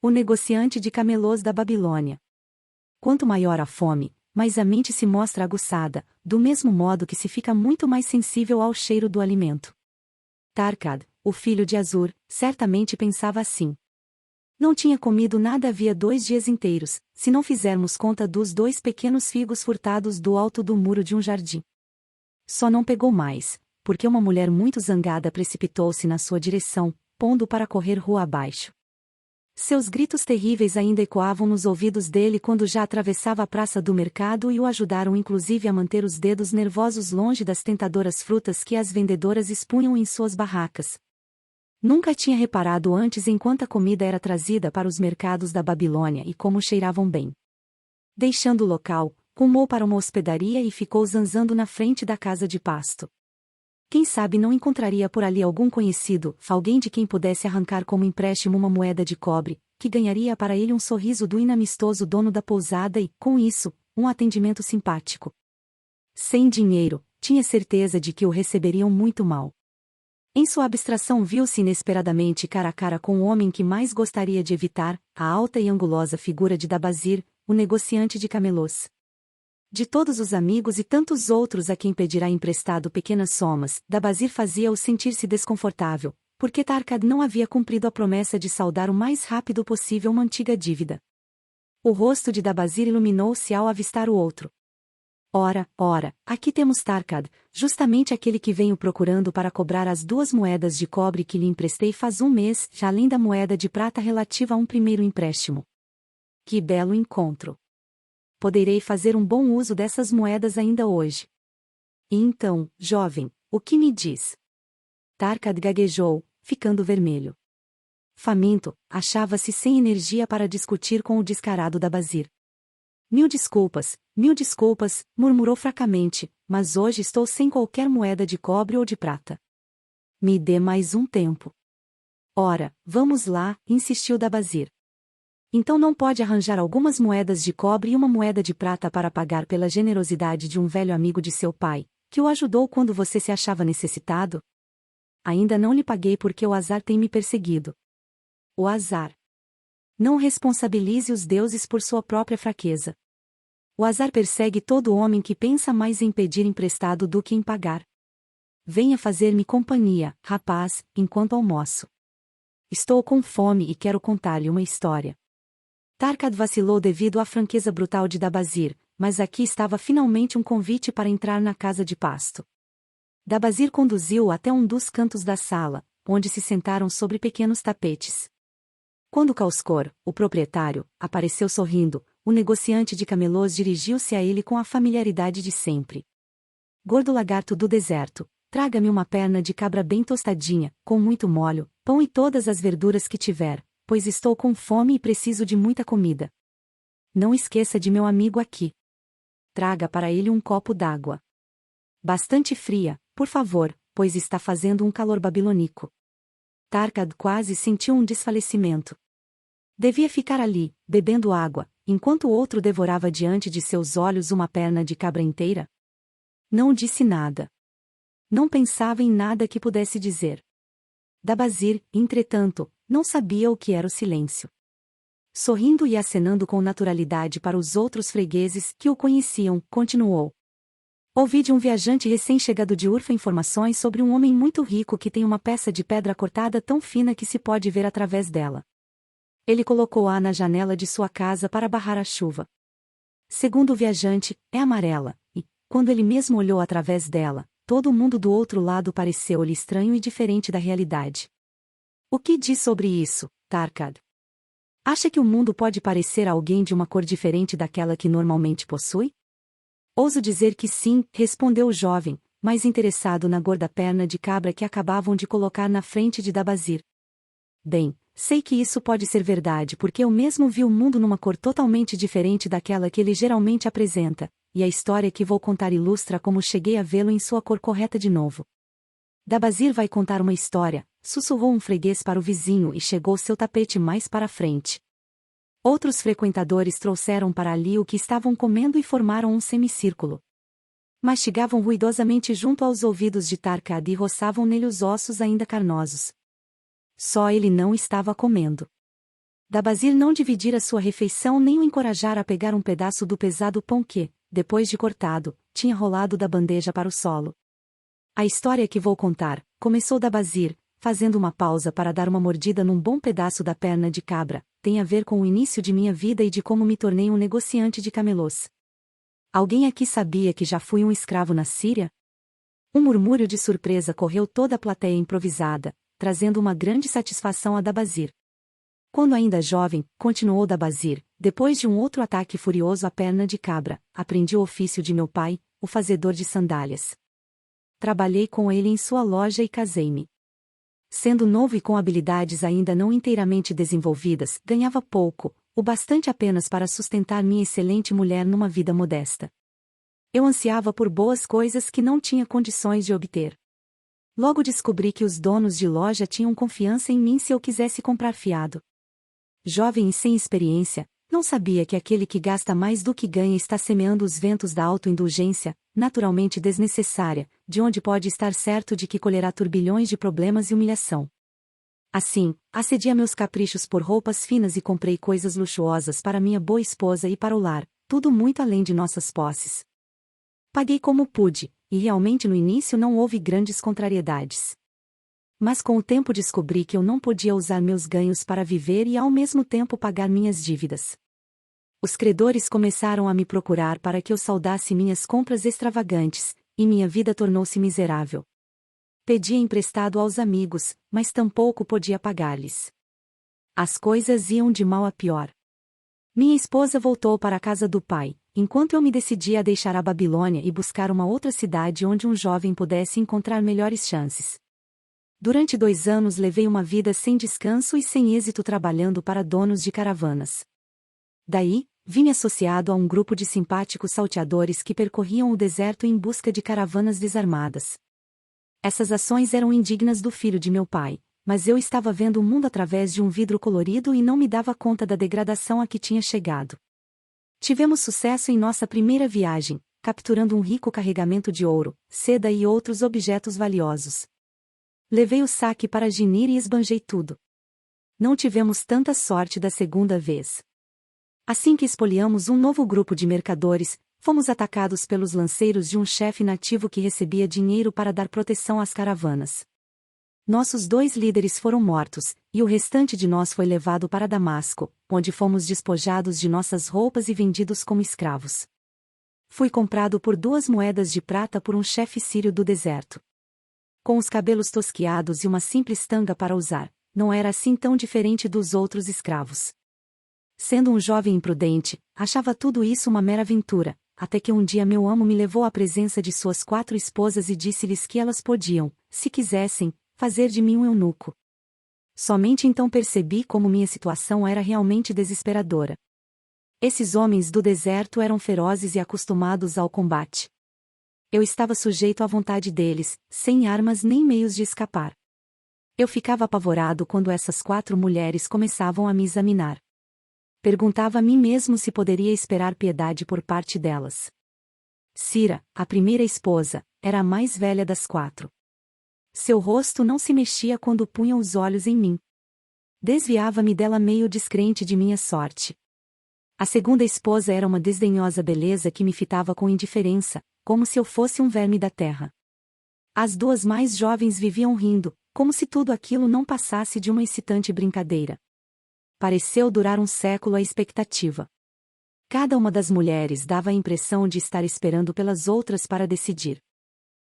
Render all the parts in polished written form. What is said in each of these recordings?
O negociante de camelôs da Babilônia. Quanto maior a fome, mais a mente se mostra aguçada, do mesmo modo que se fica muito mais sensível ao cheiro do alimento. Tarkad, o filho de Azur, certamente pensava assim. Não tinha comido nada havia 2 dias inteiros, se não fizermos conta dos 2 pequenos figos furtados do alto do muro de um jardim. Só não pegou mais, porque uma mulher muito zangada precipitou-se na sua direção, pondo-o para correr rua abaixo. Seus gritos terríveis ainda ecoavam nos ouvidos dele quando já atravessava a praça do mercado e o ajudaram inclusive a manter os dedos nervosos longe das tentadoras frutas que as vendedoras expunham em suas barracas. Nunca tinha reparado antes em quanta comida era trazida para os mercados da Babilônia e como cheiravam bem. Deixando o local, rumou para uma hospedaria e ficou zanzando na frente da casa de pasto. Quem sabe não encontraria por ali algum conhecido, alguém de quem pudesse arrancar como empréstimo uma moeda de cobre, que ganharia para ele um sorriso do inamistoso dono da pousada e, com isso, um atendimento simpático. Sem dinheiro, tinha certeza de que o receberiam muito mal. Em sua abstração viu-se inesperadamente cara a cara com o homem que mais gostaria de evitar, a alta e angulosa figura de Dabazir, o negociante de camelôs. De todos os amigos e tantos outros a quem pedirá emprestado pequenas somas, Dabazir fazia-o sentir-se desconfortável, porque Tarkad não havia cumprido a promessa de saldar o mais rápido possível uma antiga dívida. O rosto de Dabazir iluminou-se ao avistar o outro. Ora, aqui temos Tarkad, justamente aquele que venho procurando para cobrar as 2 moedas de cobre que lhe emprestei faz 1 mês, já além da moeda de prata relativa a um primeiro empréstimo. Que belo encontro! Poderei fazer um bom uso dessas moedas ainda hoje. E então, jovem, o que me diz? Tarkad gaguejou, ficando vermelho. Faminto, achava-se sem energia para discutir com o descarado Dabazir. Mil desculpas, murmurou fracamente, mas hoje estou sem qualquer moeda de cobre ou de prata. Me dê mais um tempo. Ora, vamos lá, insistiu Dabazir. Então não pode arranjar algumas moedas de cobre e uma moeda de prata para pagar pela generosidade de um velho amigo de seu pai, que o ajudou quando você se achava necessitado? Ainda não lhe paguei porque o azar tem me perseguido. O azar. Não responsabilize os deuses por sua própria fraqueza. O azar persegue todo homem que pensa mais em pedir emprestado do que em pagar. Venha fazer-me companhia, rapaz, enquanto almoço. Estou com fome e quero contar-lhe uma história. Tarkad vacilou devido à franqueza brutal de Dabazir, mas aqui estava finalmente um convite para entrar na casa de pasto. Dabazir conduziu-o até um dos cantos da sala, onde se sentaram sobre pequenos tapetes. Quando Kauskor, o proprietário, apareceu sorrindo, o negociante de camelôs dirigiu-se a ele com a familiaridade de sempre. Gordo lagarto do deserto, traga-me uma perna de cabra bem tostadinha, com muito molho, pão e todas as verduras que tiver, pois estou com fome e preciso de muita comida. Não esqueça de meu amigo aqui. Traga para ele um copo d'água. Bastante fria, por favor, pois está fazendo um calor babilônico. Tarkad quase sentiu um desfalecimento. Devia ficar ali, bebendo água, enquanto o outro devorava diante de seus olhos uma perna de cabra inteira? Não disse nada. Não pensava em nada que pudesse dizer. Dabazir, entretanto, não sabia o que era o silêncio. Sorrindo e acenando com naturalidade para os outros fregueses que o conheciam, continuou. Ouvi de um viajante recém-chegado de Urfa informações sobre um homem muito rico que tem uma peça de pedra cortada tão fina que se pode ver através dela. Ele colocou-a na janela de sua casa para barrar a chuva. Segundo o viajante, é amarela, e, quando ele mesmo olhou através dela, todo o mundo do outro lado pareceu-lhe estranho e diferente da realidade. O que diz sobre isso, Tarkad? Acha que o mundo pode parecer a alguém de uma cor diferente daquela que normalmente possui? Ouso dizer que sim, respondeu o jovem, mais interessado na gorda perna de cabra que acabavam de colocar na frente de Dabazir. Bem, sei que isso pode ser verdade porque eu mesmo vi o mundo numa cor totalmente diferente daquela que ele geralmente apresenta, e a história que vou contar ilustra como cheguei a vê-lo em sua cor correta de novo. Dabazir vai contar uma história, sussurrou um freguês para o vizinho e chegou seu tapete mais para a frente. Outros frequentadores trouxeram para ali o que estavam comendo e formaram um semicírculo. Mastigavam ruidosamente junto aos ouvidos de Tarkad e roçavam nele os ossos ainda carnosos. Só ele não estava comendo. Dabazir não dividira sua refeição nem o encorajara a pegar um pedaço do pesado pão que, depois de cortado, tinha rolado da bandeja para o solo. A história que vou contar começou Dabazir, fazendo uma pausa para dar uma mordida num bom pedaço da perna de cabra, tem a ver com o início de minha vida e de como me tornei um negociante de camelôs. Alguém aqui sabia que já fui um escravo na Síria? Um murmúrio de surpresa correu toda a plateia improvisada, trazendo uma grande satisfação a Dabazir. Quando ainda jovem, continuou Dabazir, depois de um outro ataque furioso à perna de cabra, aprendi o ofício de meu pai, o fazedor de sandálias. Trabalhei com ele em sua loja e casei-me. Sendo novo e com habilidades ainda não inteiramente desenvolvidas, ganhava pouco, o bastante apenas para sustentar minha excelente mulher numa vida modesta. Eu ansiava por boas coisas que não tinha condições de obter. Logo descobri que os donos de loja tinham confiança em mim se eu quisesse comprar fiado. Jovem e sem experiência, não sabia que aquele que gasta mais do que ganha está semeando os ventos da autoindulgência, naturalmente desnecessária, de onde pode estar certo de que colherá turbilhões de problemas e humilhação. Assim, acedi a meus caprichos por roupas finas e comprei coisas luxuosas para minha boa esposa e para o lar, tudo muito além de nossas posses. Paguei como pude, e realmente no início não houve grandes contrariedades. Mas com o tempo descobri que eu não podia usar meus ganhos para viver e ao mesmo tempo pagar minhas dívidas. Os credores começaram a me procurar para que eu saudasse minhas compras extravagantes, e minha vida tornou-se miserável. Pedia emprestado aos amigos, mas tampouco podia pagar-lhes. As coisas iam de mal a pior. Minha esposa voltou para a casa do pai, enquanto eu me decidia a deixar a Babilônia e buscar uma outra cidade onde um jovem pudesse encontrar melhores chances. Durante 2 anos levei uma vida sem descanso e sem êxito trabalhando para donos de caravanas. Daí, vim associado a um grupo de simpáticos salteadores que percorriam o deserto em busca de caravanas desarmadas. Essas ações eram indignas do filho de meu pai, mas eu estava vendo o mundo através de um vidro colorido e não me dava conta da degradação a que tinha chegado. Tivemos sucesso em nossa primeira viagem, capturando um rico carregamento de ouro, seda e outros objetos valiosos. Levei o saque para Ginir e esbanjei tudo. Não tivemos tanta sorte da segunda vez. Assim que espoliamos um novo grupo de mercadores, fomos atacados pelos lanceiros de um chefe nativo que recebia dinheiro para dar proteção às caravanas. Nossos 2 líderes foram mortos, e o restante de nós foi levado para Damasco, onde fomos despojados de nossas roupas e vendidos como escravos. Fui comprado por 2 moedas de prata por um chefe sírio do deserto. Com os cabelos tosquiados e uma simples tanga para usar, não era assim tão diferente dos outros escravos. Sendo um jovem imprudente, achava tudo isso uma mera aventura, até que um dia meu amo me levou à presença de suas 4 esposas e disse-lhes que elas podiam, se quisessem, fazer de mim um eunuco. Somente então percebi como minha situação era realmente desesperadora. Esses homens do deserto eram ferozes e acostumados ao combate. Eu estava sujeito à vontade deles, sem armas nem meios de escapar. Eu ficava apavorado quando essas 4 mulheres começavam a me examinar. Perguntava a mim mesmo se poderia esperar piedade por parte delas. Sira, a primeira esposa, era a mais velha das 4. Seu rosto não se mexia quando punha os olhos em mim. Desviava-me dela meio descrente de minha sorte. A segunda esposa era uma desdenhosa beleza que me fitava com indiferença, como se eu fosse um verme da terra. As 2 mais jovens viviam rindo, como se tudo aquilo não passasse de uma excitante brincadeira. Pareceu durar um século a expectativa. Cada uma das mulheres dava a impressão de estar esperando pelas outras para decidir.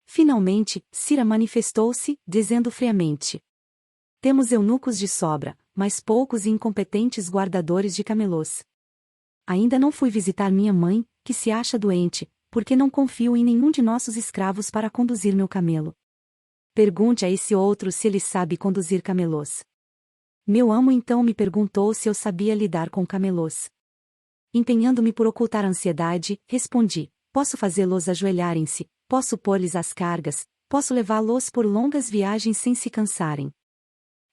Finalmente, Sira manifestou-se, dizendo friamente: "Temos eunucos de sobra, mas poucos e incompetentes guardadores de camelôs. Ainda não fui visitar minha mãe, que se acha doente, porque não confio em nenhum de nossos escravos para conduzir meu camelo. Pergunte a esse outro se ele sabe conduzir camelôs." Meu amo então me perguntou se eu sabia lidar com camelôs. Empenhando-me por ocultar a ansiedade, respondi: "Posso fazê-los ajoelharem-se, posso pôr-lhes as cargas, posso levá-los por longas viagens sem se cansarem.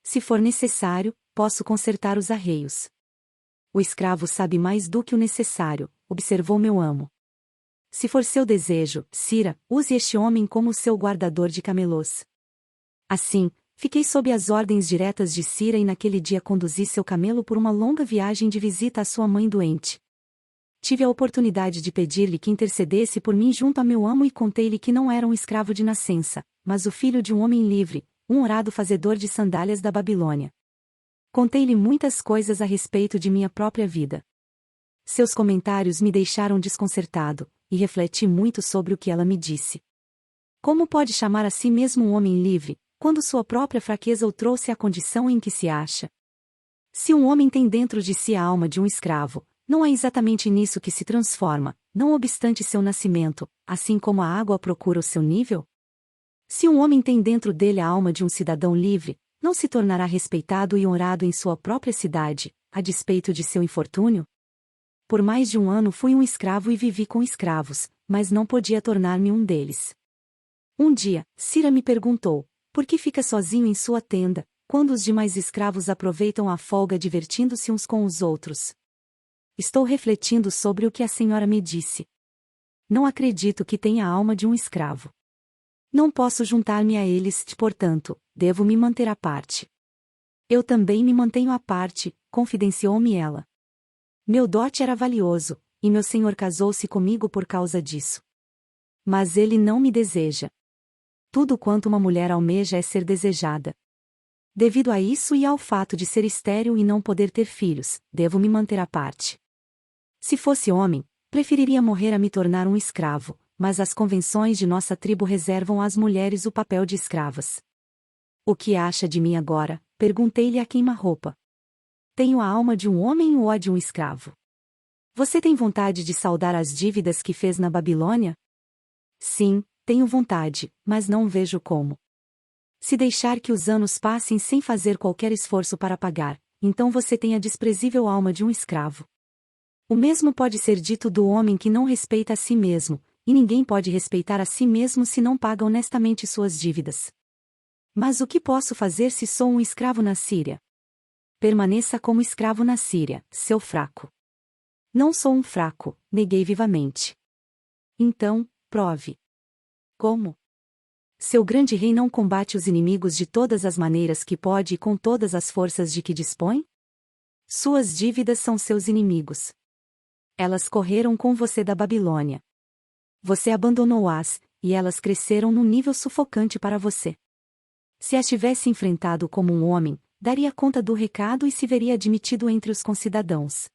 Se for necessário, posso consertar os arreios." "O escravo sabe mais do que o necessário", observou meu amo. "Se for seu desejo, Sira, use este homem como seu guardador de camelôs." Assim, Fiquei sob as ordens diretas de Cira e naquele dia conduzi seu camelo por uma longa viagem de visita à sua mãe doente. Tive a oportunidade de pedir-lhe que intercedesse por mim junto a meu amo e contei-lhe que não era um escravo de nascença, mas o filho de um homem livre, um honrado fazedor de sandálias da Babilônia. Contei-lhe muitas coisas a respeito de minha própria vida. Seus comentários me deixaram desconcertado, e refleti muito sobre o que ela me disse. Como pode chamar a si mesmo um homem livre, quando sua própria fraqueza o trouxe à condição em que se acha? Se um homem tem dentro de si a alma de um escravo, não é exatamente nisso que se transforma, não obstante seu nascimento, assim como a água procura o seu nível? Se um homem tem dentro dele a alma de um cidadão livre, não se tornará respeitado e honrado em sua própria cidade, a despeito de seu infortúnio? Por mais de um ano fui um escravo e vivi com escravos, mas não podia tornar-me um deles. Um dia, Cira me perguntou: por que fica sozinho em sua tenda, quando os demais escravos aproveitam a folga divertindo-se uns com os outros? Estou refletindo sobre o que a senhora me disse. Não acredito que tenha a alma de um escravo. Não posso juntar-me a eles, portanto, devo me manter à parte. Eu também me mantenho à parte, confidenciou-me ela. Meu dote era valioso, e meu senhor casou-se comigo por causa disso. Mas ele não me deseja. Tudo quanto uma mulher almeja é ser desejada. Devido a isso e ao fato de ser estéril e não poder ter filhos, devo me manter à parte. Se fosse homem, preferiria morrer a me tornar um escravo, mas as convenções de nossa tribo reservam às mulheres o papel de escravas. O que acha de mim agora? Perguntei-lhe a queima-roupa. Tenho a alma de um homem ou a de um escravo? Você tem vontade de saldar as dívidas que fez na Babilônia? Sim, tenho vontade, mas não vejo como. Se deixar que os anos passem sem fazer qualquer esforço para pagar, então você tem a desprezível alma de um escravo. O mesmo pode ser dito do homem que não respeita a si mesmo, e ninguém pode respeitar a si mesmo se não paga honestamente suas dívidas. Mas o que posso fazer se sou um escravo na Síria? Permaneça como escravo na Síria, seu fraco. Não sou um fraco, neguei vivamente. Então, prove. Como? Seu grande rei não combate os inimigos de todas as maneiras que pode e com todas as forças de que dispõe? Suas dívidas são seus inimigos. Elas correram com você da Babilônia. Você abandonou-as, e elas cresceram num nível sufocante para você. Se as tivesse enfrentado como um homem, daria conta do recado e se veria admitido entre os concidadãos.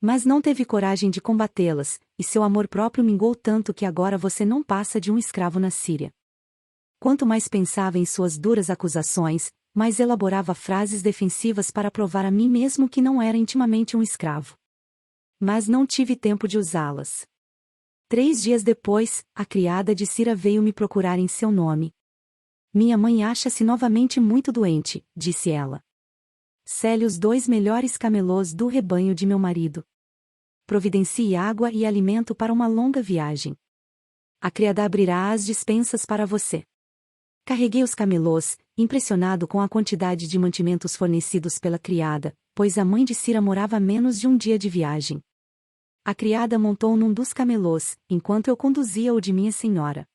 Mas não teve coragem de combatê-las, e seu amor próprio mingou tanto que agora você não passa de um escravo na Síria. Quanto mais pensava em suas duras acusações, mais elaborava frases defensivas para provar a mim mesmo que não era intimamente um escravo. Mas não tive tempo de usá-las. 3 dias depois, a criada de Cira veio me procurar em seu nome. Minha mãe acha-se novamente muito doente, disse ela. Cele os 2 melhores camelôs do rebanho de meu marido. Providencie água e alimento para uma longa viagem. A criada abrirá as despensas para você. Carreguei os camelôs, impressionado com a quantidade de mantimentos fornecidos pela criada, pois a mãe de Cira morava a menos de um dia de viagem. A criada montou num dos camelôs, enquanto eu conduzia o de minha senhora.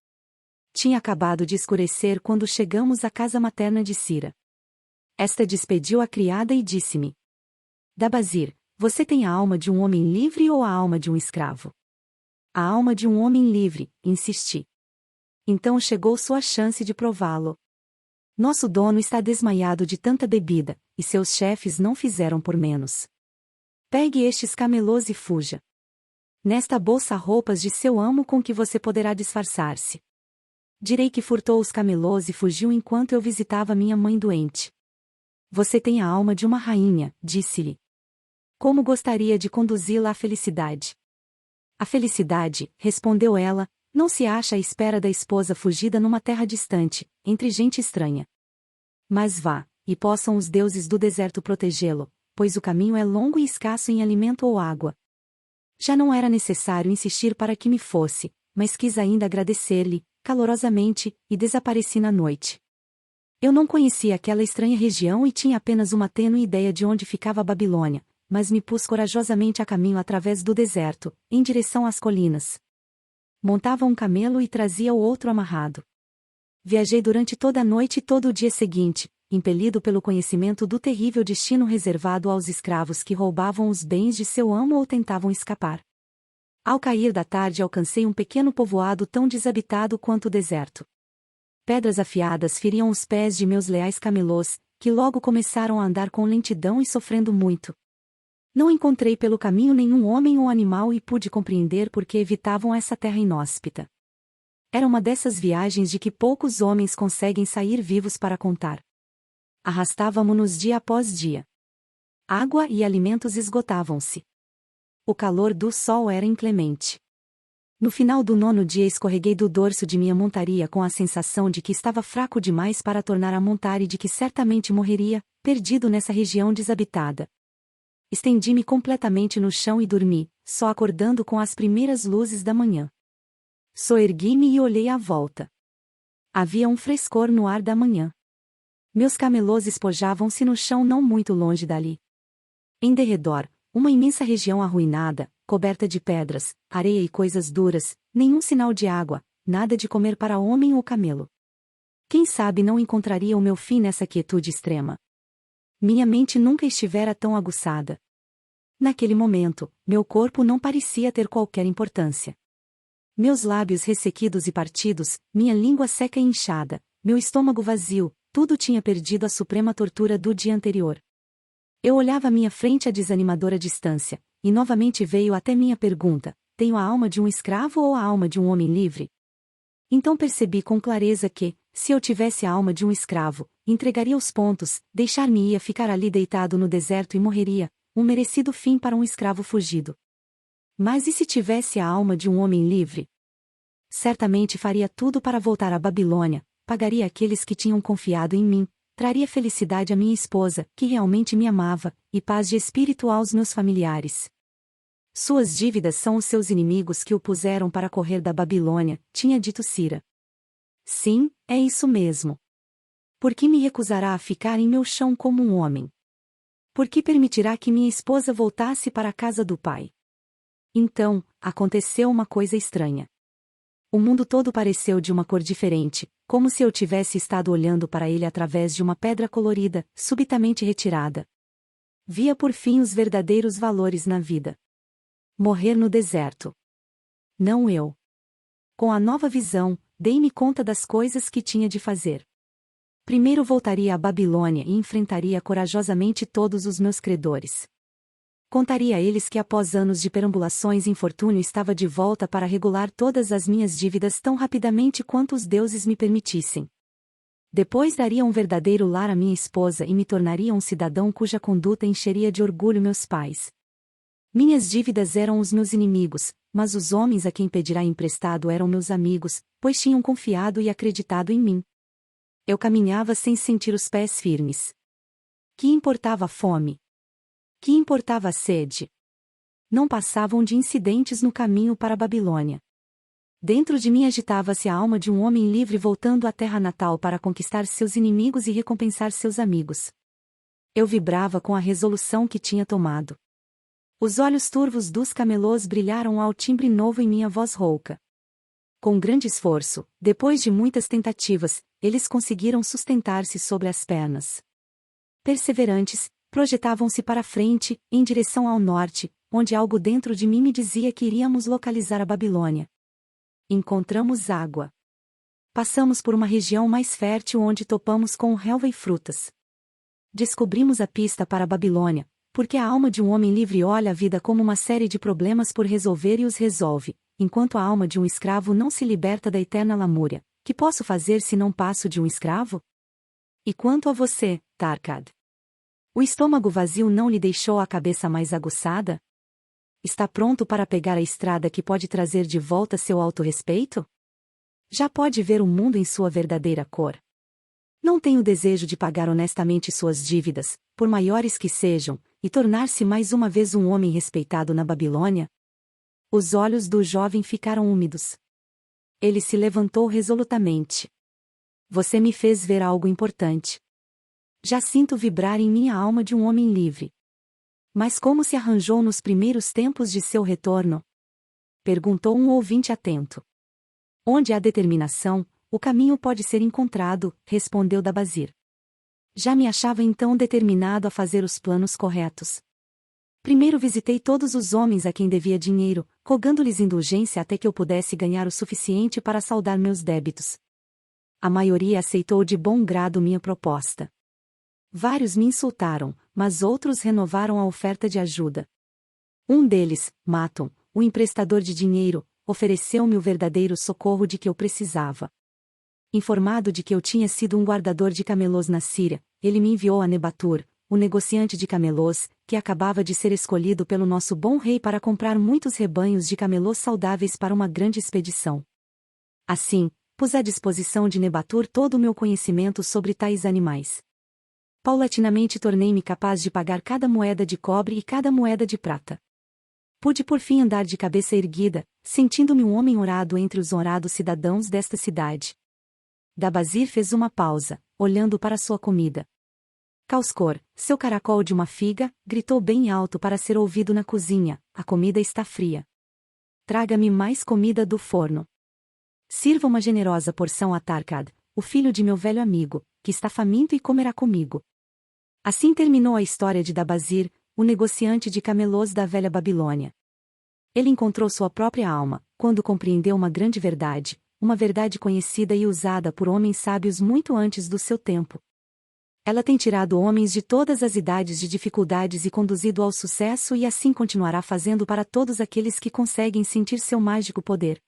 Tinha acabado de escurecer quando chegamos à casa materna de Cira. Esta despediu a criada e disse-me: Dabazir, você tem a alma de um homem livre ou a alma de um escravo? A alma de um homem livre, insisti. Então chegou sua chance de prová-lo. Nosso dono está desmaiado de tanta bebida, e seus chefes não fizeram por menos. Pegue estes camelôs e fuja. Nesta bolsa há roupas de seu amo com que você poderá disfarçar-se. Direi que furtou os camelôs e fugiu enquanto eu visitava minha mãe doente. Você tem a alma de uma rainha, disse-lhe. Como gostaria de conduzi-la à felicidade? A felicidade, respondeu ela, não se acha à espera da esposa fugida numa terra distante, entre gente estranha. Mas vá, e possam os deuses do deserto protegê-lo, pois o caminho é longo e escasso em alimento ou água. Já não era necessário insistir para que me fosse, mas quis ainda agradecer-lhe, calorosamente, e desapareci na noite. Eu não conhecia aquela estranha região e tinha apenas uma tênue ideia de onde ficava a Babilônia, mas me pus corajosamente a caminho através do deserto, em direção às colinas. Montava um camelo e trazia o outro amarrado. Viajei durante toda a noite e todo o dia seguinte, impelido pelo conhecimento do terrível destino reservado aos escravos que roubavam os bens de seu amo ou tentavam escapar. Ao cair da tarde alcancei um pequeno povoado tão desabitado quanto o deserto. Pedras afiadas feriam os pés de meus leais camelôs, que logo começaram a andar com lentidão e sofrendo muito. Não encontrei pelo caminho nenhum homem ou animal e pude compreender por que evitavam essa terra inóspita. Era uma dessas viagens de que poucos homens conseguem sair vivos para contar. Arrastávamo-nos dia após dia. Água e alimentos esgotavam-se. O calor do sol era inclemente. No final do 9º dia escorreguei do dorso de minha montaria com a sensação de que estava fraco demais para tornar a montar e de que certamente morreria, perdido nessa região desabitada. Estendi-me completamente no chão e dormi, só acordando com as primeiras luzes da manhã. Soergui-me e olhei à volta. Havia um frescor no ar da manhã. Meus camelôs espojavam-se no chão não muito longe dali. Em derredor, uma imensa região arruinada, coberta de pedras, areia e coisas duras, nenhum sinal de água, nada de comer para homem ou camelo. Quem sabe não encontraria o meu fim nessa quietude extrema. Minha mente nunca estivera tão aguçada. Naquele momento, meu corpo não parecia ter qualquer importância. Meus lábios ressequidos e partidos, minha língua seca e inchada, meu estômago vazio, tudo tinha perdido a suprema tortura do dia anterior. Eu olhava à minha frente a desanimadora distância, e novamente veio até minha pergunta: tenho a alma de um escravo ou a alma de um homem livre? Então percebi com clareza que, se eu tivesse a alma de um escravo, entregaria os pontos, deixar-me-ia ficar ali deitado no deserto e morreria, um merecido fim para um escravo fugido. Mas e se tivesse a alma de um homem livre? Certamente faria tudo para voltar à Babilônia, pagaria aqueles que tinham confiado em mim, traria felicidade à minha esposa, que realmente me amava, e paz de espírito aos meus familiares. Suas dívidas são os seus inimigos que o puseram para correr da Babilônia, tinha dito Cira. Sim, é isso mesmo. Por que me recusará a ficar em meu chão como um homem? Por que permitirá que minha esposa voltasse para a casa do pai? Então, aconteceu uma coisa estranha. O mundo todo pareceu de uma cor diferente, como se eu tivesse estado olhando para ele através de uma pedra colorida, subitamente retirada. Via por fim os verdadeiros valores na vida. Morrer no deserto. Não eu. Com a nova visão, dei-me conta das coisas que tinha de fazer. Primeiro voltaria à Babilônia e enfrentaria corajosamente todos os meus credores. Contaria a eles que após anos de perambulações e infortúnio estava de volta para regular todas as minhas dívidas tão rapidamente quanto os deuses me permitissem. Depois daria um verdadeiro lar à minha esposa e me tornaria um cidadão cuja conduta encheria de orgulho meus pais. Minhas dívidas eram os meus inimigos, mas os homens a quem pedirá emprestado eram meus amigos, pois tinham confiado e acreditado em mim. Eu caminhava sem sentir os pés firmes. Que importava a fome? Que importava a sede? Não passavam de incidentes no caminho para a Babilônia. Dentro de mim agitava-se a alma de um homem livre voltando à terra natal para conquistar seus inimigos e recompensar seus amigos. Eu vibrava com a resolução que tinha tomado. Os olhos turvos dos camelôs brilharam ao timbre novo em minha voz rouca. Com grande esforço, depois de muitas tentativas, eles conseguiram sustentar-se sobre as pernas. Perseverantes, projetavam-se para frente, em direção ao norte, onde algo dentro de mim me dizia que iríamos localizar a Babilônia. Encontramos água. Passamos por uma região mais fértil onde topamos com relva e frutas. Descobrimos a pista para a Babilônia, porque a alma de um homem livre olha a vida como uma série de problemas por resolver e os resolve, enquanto a alma de um escravo não se liberta da eterna lamúria. Que posso fazer se não passo de um escravo? E quanto a você, Tarkad? O estômago vazio não lhe deixou a cabeça mais aguçada? Está pronto para pegar a estrada que pode trazer de volta seu autorrespeito? Já pode ver o mundo em sua verdadeira cor. Não tem o desejo de pagar honestamente suas dívidas, por maiores que sejam, e tornar-se mais uma vez um homem respeitado na Babilônia? Os olhos do jovem ficaram úmidos. Ele se levantou resolutamente. Você me fez ver algo importante. Já sinto vibrar em minha alma de um homem livre. Mas como se arranjou nos primeiros tempos de seu retorno? Perguntou um ouvinte atento. Onde há determinação, o caminho pode ser encontrado, respondeu Dabazir. Já me achava então determinado a fazer os planos corretos. Primeiro visitei todos os homens a quem devia dinheiro, rogando-lhes indulgência até que eu pudesse ganhar o suficiente para saldar meus débitos. A maioria aceitou de bom grado minha proposta. Vários me insultaram, mas outros renovaram a oferta de ajuda. Um deles, Maton, o emprestador de dinheiro, ofereceu-me o verdadeiro socorro de que eu precisava. Informado de que eu tinha sido um guardador de camelôs na Síria, ele me enviou a Nebatur, o negociante de camelôs, que acabava de ser escolhido pelo nosso bom rei para comprar muitos rebanhos de camelôs saudáveis para uma grande expedição. Assim, pus à disposição de Nebatur todo o meu conhecimento sobre tais animais. Paulatinamente tornei-me capaz de pagar cada moeda de cobre e cada moeda de prata. Pude por fim andar de cabeça erguida, sentindo-me um homem honrado entre os honrados cidadãos desta cidade. Dabazir fez uma pausa, olhando para sua comida. Causkor, seu caracol de uma figa, gritou bem alto para ser ouvido na cozinha: a comida está fria. Traga-me mais comida do forno. Sirva uma generosa porção a Tarkad, o filho de meu velho amigo, que está faminto e comerá comigo. Assim terminou a história de Dabazir, o negociante de camelôs da velha Babilônia. Ele encontrou sua própria alma, quando compreendeu uma verdade conhecida e usada por homens sábios muito antes do seu tempo. Ela tem tirado homens de todas as idades de dificuldades e conduzido ao sucesso e assim continuará fazendo para todos aqueles que conseguem sentir seu mágico poder.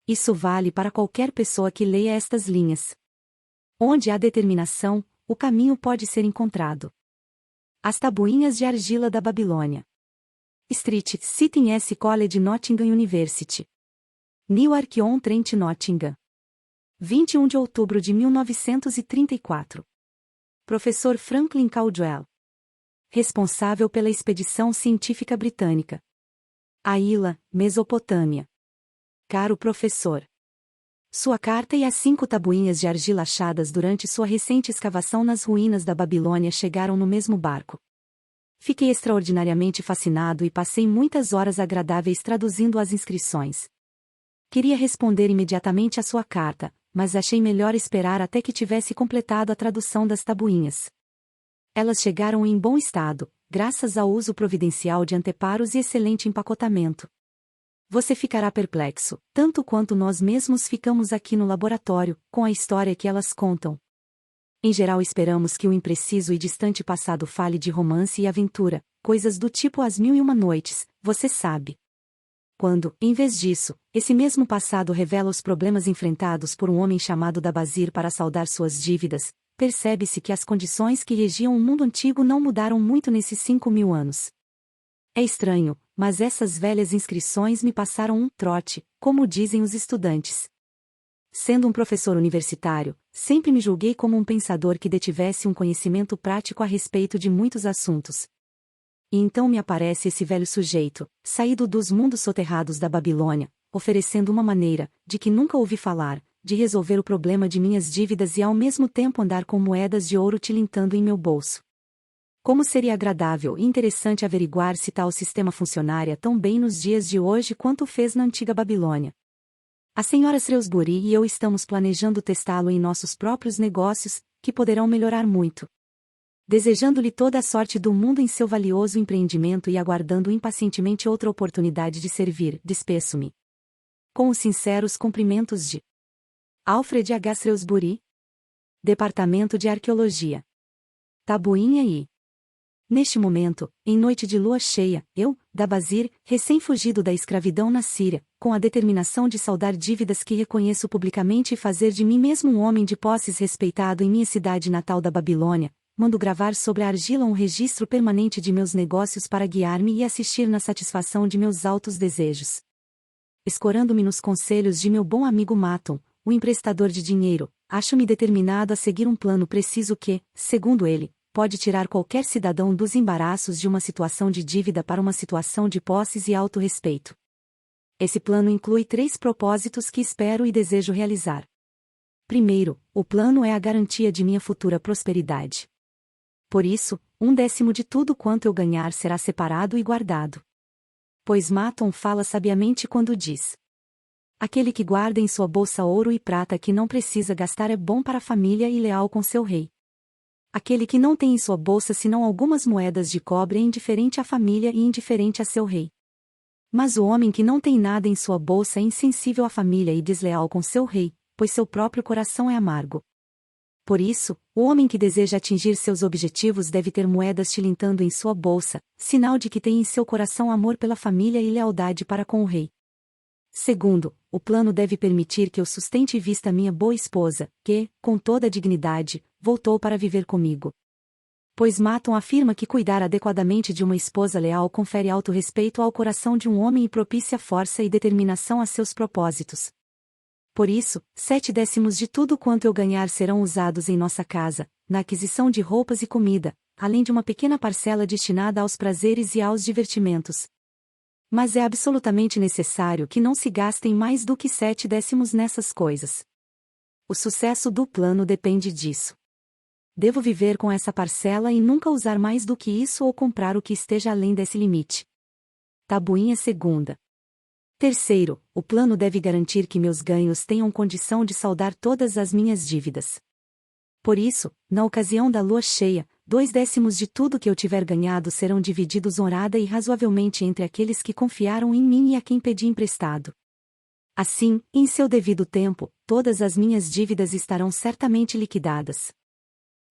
Isso vale para qualquer pessoa que leia estas linhas. Onde há determinação, o caminho pode ser encontrado. As tabuinhas de argila da Babilônia. Street, Sitting S. College Nottingham University. Newark on Trent Nottingham. 21 de outubro de 1934. Professor Franklin Caldwell. Responsável pela expedição científica britânica. Aila, Mesopotâmia. Caro professor. Sua carta e as 5 tabuinhas de argila achadas durante sua recente escavação nas ruínas da Babilônia chegaram no mesmo barco. Fiquei extraordinariamente fascinado e passei muitas horas agradáveis traduzindo as inscrições. Queria responder imediatamente à sua carta, mas achei melhor esperar até que tivesse completado a tradução das tabuinhas. Elas chegaram em bom estado, graças ao uso providencial de anteparos e excelente empacotamento. Você ficará perplexo, tanto quanto nós mesmos ficamos aqui no laboratório, com a história que elas contam. Em geral esperamos que o impreciso e distante passado fale de romance e aventura, coisas do tipo As Mil e Uma Noites, você sabe. Quando, em vez disso, esse mesmo passado revela os problemas enfrentados por um homem chamado Dabazir para saldar suas dívidas, percebe-se que as condições que regiam o mundo antigo não mudaram muito nesses 5.000 anos. É estranho, mas essas velhas inscrições me passaram um trote, como dizem os estudantes. Sendo um professor universitário, sempre me julguei como um pensador que detivesse um conhecimento prático a respeito de muitos assuntos. E então me aparece esse velho sujeito, saído dos mundos soterrados da Babilônia, oferecendo uma maneira, de que nunca ouvi falar, de resolver o problema de minhas dívidas e ao mesmo tempo andar com moedas de ouro tilintando em meu bolso. Como seria agradável e interessante averiguar se tal sistema funcionaria tão bem nos dias de hoje quanto fez na antiga Babilônia. A senhora Shrewsbury e eu estamos planejando testá-lo em nossos próprios negócios, que poderão melhorar muito. Desejando-lhe toda a sorte do mundo em seu valioso empreendimento e aguardando impacientemente outra oportunidade de servir, despeço-me. Com os sinceros cumprimentos de Alfred H. Shrewsbury, Departamento de Arqueologia. Tabuinha I. Neste momento, em noite de lua cheia, eu, Dabazir, recém-fugido da escravidão na Síria, com a determinação de saldar dívidas que reconheço publicamente e fazer de mim mesmo um homem de posses respeitado em minha cidade natal da Babilônia, mando gravar sobre a argila um registro permanente de meus negócios para guiar-me e assistir na satisfação de meus altos desejos. Escorando-me nos conselhos de meu bom amigo Maton, o emprestador de dinheiro, acho-me determinado a seguir um plano preciso que, segundo ele, pode tirar qualquer cidadão dos embaraços de uma situação de dívida para uma situação de posses e autorrespeito. Esse plano inclui 3 propósitos que espero e desejo realizar. Primeiro, o plano é a garantia de minha futura prosperidade. Por isso, 1/10 de tudo quanto eu ganhar será separado e guardado. Pois Maton fala sabiamente quando diz: Aquele que guarda em sua bolsa ouro e prata que não precisa gastar é bom para a família e leal com seu rei. Aquele que não tem em sua bolsa senão algumas moedas de cobre é indiferente à família e indiferente a seu rei. Mas o homem que não tem nada em sua bolsa é insensível à família e desleal com seu rei, pois seu próprio coração é amargo. Por isso, o homem que deseja atingir seus objetivos deve ter moedas tilintando em sua bolsa, sinal de que tem em seu coração amor pela família e lealdade para com o rei. Segundo, o plano deve permitir que eu sustente e vista minha boa esposa, que, com toda a dignidade, voltou para viver comigo. Pois Maton afirma que cuidar adequadamente de uma esposa leal confere alto respeito ao coração de um homem e propicia força e determinação a seus propósitos. Por isso, 7/10 de tudo quanto eu ganhar serão usados em nossa casa, na aquisição de roupas e comida, além de uma pequena parcela destinada aos prazeres e aos divertimentos. Mas é absolutamente necessário que não se gastem mais do que 7/10 nessas coisas. O sucesso do plano depende disso. Devo viver com essa parcela e nunca usar mais do que isso ou comprar o que esteja além desse limite. Tabuinha segunda. Terceiro, o plano deve garantir que meus ganhos tenham condição de saldar todas as minhas dívidas. Por isso, na ocasião da lua cheia, 2/10 de tudo que eu tiver ganhado serão divididos honrada e razoavelmente entre aqueles que confiaram em mim e a quem pedi emprestado. Assim, em seu devido tempo, todas as minhas dívidas estarão certamente liquidadas.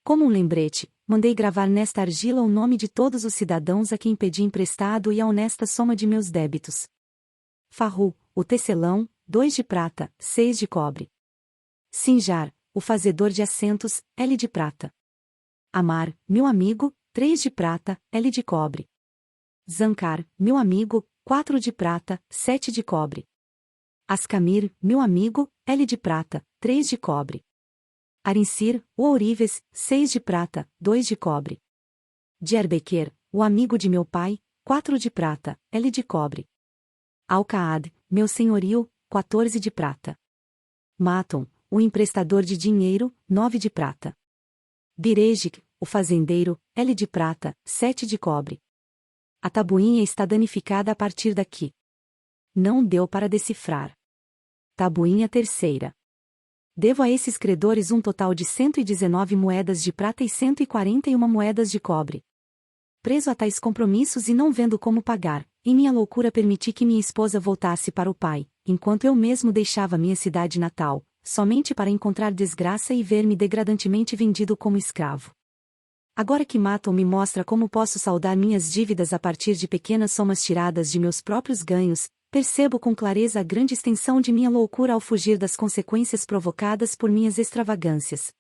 Como um lembrete, mandei gravar nesta argila o nome de todos os cidadãos a quem pedi emprestado e a honesta soma de meus débitos. Farru, o tecelão, 2 de prata, 6 de cobre. Sinjar, o fazedor de assentos, L de prata. Amar, meu amigo, 3 de prata, L de cobre. Zancar, meu amigo, 4 de prata, 7 de cobre. Ascamir, meu amigo, L de prata, 3 de cobre. Arincir, o ourives, 6 de prata, 2 de cobre. Dierbequer, o amigo de meu pai, 4 de prata, L de cobre. Alcaad, meu senhorio, 14 de prata. Maton, o emprestador de dinheiro, 9 de prata. Birejic, o fazendeiro, L de prata, 7 de cobre. A tabuinha está danificada a partir daqui. Não deu para decifrar. Tabuinha terceira. Devo a esses credores um total de 119 moedas de prata e 141 moedas de cobre. Preso a tais compromissos e não vendo como pagar, em minha loucura permiti que minha esposa voltasse para o pai, enquanto eu mesmo deixava minha cidade natal, somente para encontrar desgraça e ver-me degradantemente vendido como escravo. Agora que Maton me mostra como posso saldar minhas dívidas a partir de pequenas somas tiradas de meus próprios ganhos, percebo com clareza a grande extensão de minha loucura ao fugir das consequências provocadas por minhas extravagâncias.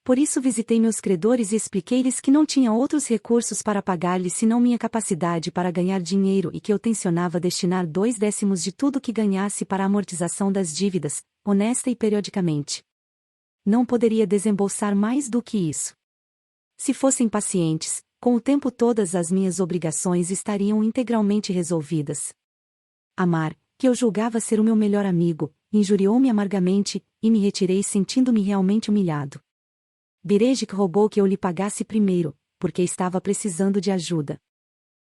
Por isso visitei meus credores e expliquei-lhes que não tinha outros recursos para pagar-lhes senão minha capacidade para ganhar dinheiro e que eu tencionava destinar 2/10 de tudo que ganhasse para a amortização das dívidas, honesta e periodicamente. Não poderia desembolsar mais do que isso. Se fossem pacientes, com o tempo todas as minhas obrigações estariam integralmente resolvidas. Amar, que eu julgava ser o meu melhor amigo, injuriou-me amargamente, e me retirei sentindo-me realmente humilhado. Birejic rogou que eu lhe pagasse primeiro, porque estava precisando de ajuda.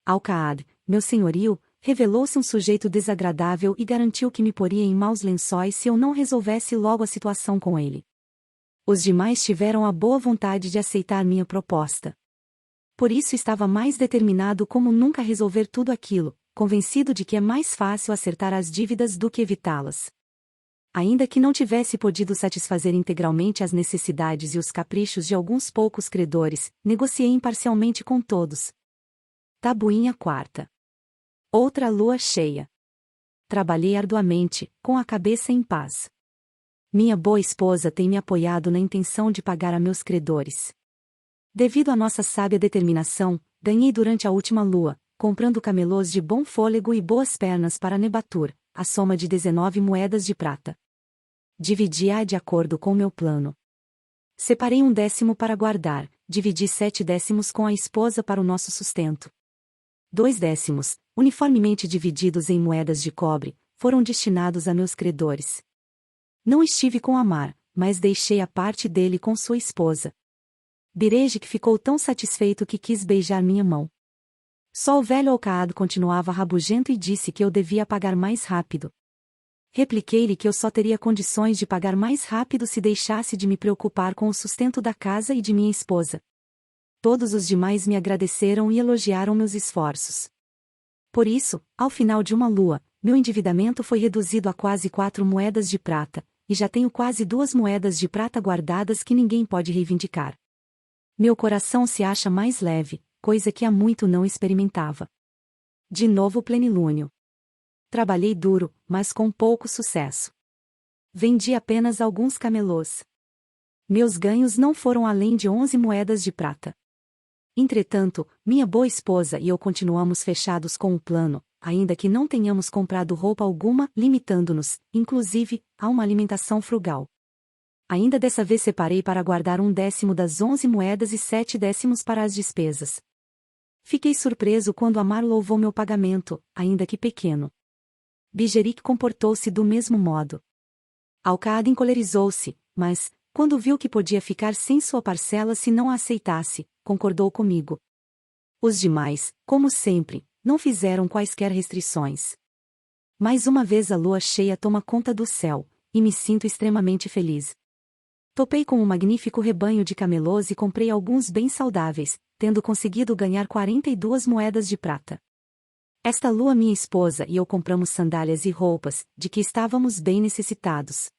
Alcaad, meu senhorio, revelou-se um sujeito desagradável e garantiu que me poria em maus lençóis se eu não resolvesse logo a situação com ele. Os demais tiveram a boa vontade de aceitar minha proposta. Por isso estava mais determinado como nunca a resolver tudo aquilo, convencido de que é mais fácil acertar as dívidas do que evitá-las. Ainda que não tivesse podido satisfazer integralmente as necessidades e os caprichos de alguns poucos credores, negociei imparcialmente com todos. Tabuinha quarta. Outra lua cheia. Trabalhei arduamente, com a cabeça em paz. Minha boa esposa tem me apoiado na intenção de pagar a meus credores. Devido à nossa sábia determinação, ganhei durante a última lua, comprando camelôs de bom fôlego e boas pernas para Nebatur, a soma de 19 moedas de prata. Dividi-a de acordo com meu plano. Separei 1/10 para guardar, dividi 7/10 com a esposa para o nosso sustento. 2/10, uniformemente divididos em moedas de cobre, foram destinados a meus credores. Não estive com Amar, mas deixei a parte dele com sua esposa. Birejic ficou tão satisfeito que quis beijar minha mão. Só o velho Alcaad continuava rabugento e disse que eu devia pagar mais rápido. Repliquei-lhe que eu só teria condições de pagar mais rápido se deixasse de me preocupar com o sustento da casa e de minha esposa. Todos os demais me agradeceram e elogiaram meus esforços. Por isso, ao final de uma lua, meu endividamento foi reduzido a quase 4 moedas de prata, e já tenho quase 2 moedas de prata guardadas que ninguém pode reivindicar. Meu coração se acha mais leve, coisa que há muito não experimentava. De novo plenilúnio. Trabalhei duro, mas com pouco sucesso. Vendi apenas alguns camelôs. Meus ganhos não foram além de 11 moedas de prata. Entretanto, minha boa esposa e eu continuamos fechados com o plano, ainda que não tenhamos comprado roupa alguma, limitando-nos, inclusive, a uma alimentação frugal. Ainda dessa vez separei para guardar 1/10 das 11 moedas e 7/10 para as despesas. Fiquei surpreso quando Amar louvou meu pagamento, ainda que pequeno. Bijeric comportou-se do mesmo modo. Alcaad encolerizou-se, mas, quando viu que podia ficar sem sua parcela se não a aceitasse, concordou comigo. Os demais, como sempre, não fizeram quaisquer restrições. Mais uma vez a lua cheia toma conta do céu, e me sinto extremamente feliz. Topei com um magnífico rebanho de camelôs e comprei alguns bem saudáveis, tendo conseguido ganhar 42 moedas de prata. Esta lua minha esposa e eu compramos sandálias e roupas, de que estávamos bem necessitados.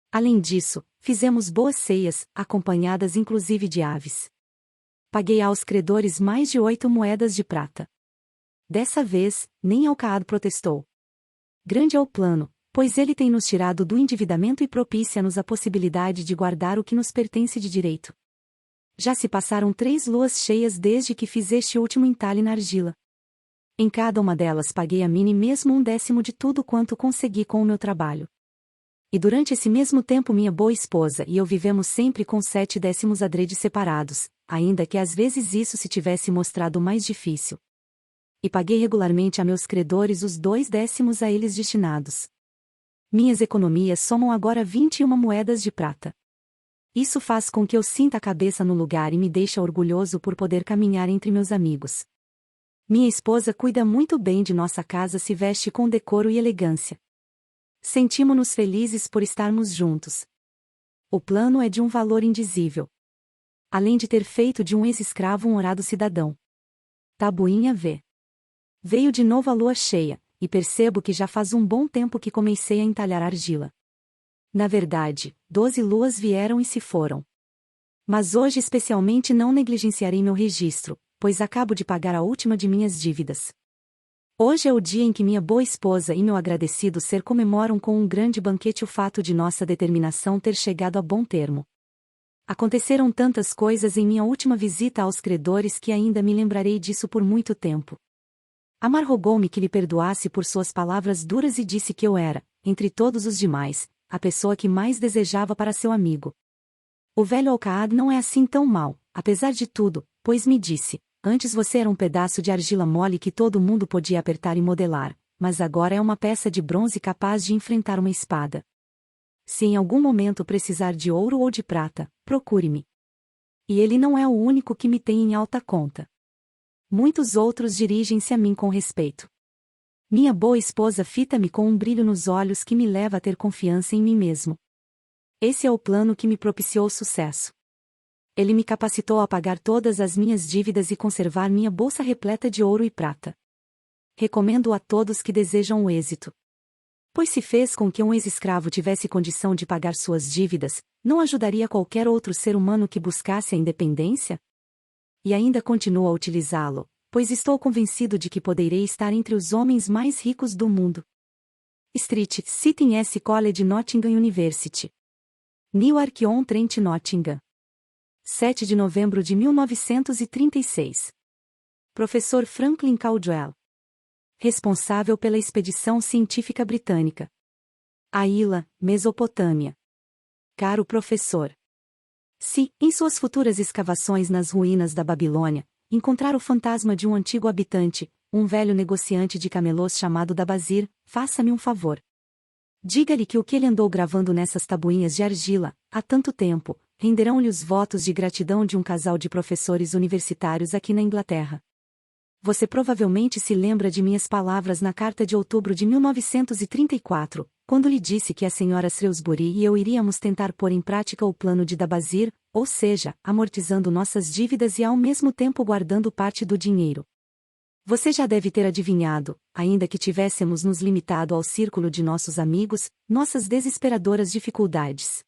Além disso, fizemos boas ceias, acompanhadas inclusive de aves. Paguei aos credores mais de 8 moedas de prata. Dessa vez, nem Alcaad protestou. Grande é o plano, pois ele tem nos tirado do endividamento e propicia-nos a possibilidade de guardar o que nos pertence de direito. Já se passaram 3 luas cheias desde que fiz este último entalhe na argila. Em cada uma delas paguei a Mini mesmo 1/10 de tudo quanto consegui com o meu trabalho. E durante esse mesmo tempo minha boa esposa e eu vivemos sempre com 7/10 adrede separados, ainda que às vezes isso se tivesse mostrado mais difícil. E paguei regularmente a meus credores os 2/10 a eles destinados. Minhas economias somam agora 21 moedas de prata. Isso faz com que eu sinta a cabeça no lugar e me deixa orgulhoso por poder caminhar entre meus amigos. Minha esposa cuida muito bem de nossa casa, se veste com decoro e elegância. Sentimos-nos felizes por estarmos juntos. O plano é de um valor indizível. Além de ter feito de um ex-escravo um honrado cidadão. Tabuinha V. Veio de novo a lua cheia, e percebo que já faz um bom tempo que comecei a entalhar argila. Na verdade, 12 luas vieram e se foram. Mas hoje especialmente não negligenciarei meu registro, pois acabo de pagar a última de minhas dívidas. Hoje é o dia em que minha boa esposa e meu agradecido ser comemoram com um grande banquete o fato de nossa determinação ter chegado a bom termo. Aconteceram tantas coisas em minha última visita aos credores que ainda me lembrarei disso por muito tempo. Amar rogou-me que lhe perdoasse por suas palavras duras e disse que eu era, entre todos os demais, a pessoa que mais desejava para seu amigo. O velho Alcaad não é assim tão mau, apesar de tudo, pois me disse: antes você era um pedaço de argila mole que todo mundo podia apertar e modelar, mas agora é uma peça de bronze capaz de enfrentar uma espada. Se em algum momento precisar de ouro ou de prata, procure-me. E ele não é o único que me tem em alta conta. Muitos outros dirigem-se a mim com respeito. Minha boa esposa fita-me com um brilho nos olhos que me leva a ter confiança em mim mesmo. Esse é o plano que me propiciou sucesso. Ele me capacitou a pagar todas as minhas dívidas e conservar minha bolsa repleta de ouro e prata. Recomendo a todos que desejam o êxito. Pois se fez com que um ex-escravo tivesse condição de pagar suas dívidas, não ajudaria qualquer outro ser humano que buscasse a independência? E ainda continuo a utilizá-lo, pois estou convencido de que poderei estar entre os homens mais ricos do mundo. Street City S College Nottingham University. Newark-on-Trent Nottingham. 7 de novembro de 1936. Professor Franklin Caldwell. Responsável pela expedição científica britânica. Aila, Mesopotâmia. Caro professor. Se, em suas futuras escavações nas ruínas da Babilônia, encontrar o fantasma de um antigo habitante, um velho negociante de camelôs chamado Dabazir, faça-me um favor. Diga-lhe que o que ele andou gravando nessas tabuinhas de argila, há tanto tempo, renderão-lhe os votos de gratidão de um casal de professores universitários aqui na Inglaterra. Você provavelmente se lembra de minhas palavras na carta de outubro de 1934, quando lhe disse que a senhora Shrewsbury e eu iríamos tentar pôr em prática o plano de Dabazir, ou seja, amortizando nossas dívidas e ao mesmo tempo guardando parte do dinheiro. Você já deve ter adivinhado, ainda que tivéssemos nos limitado ao círculo de nossos amigos, nossas desesperadoras dificuldades.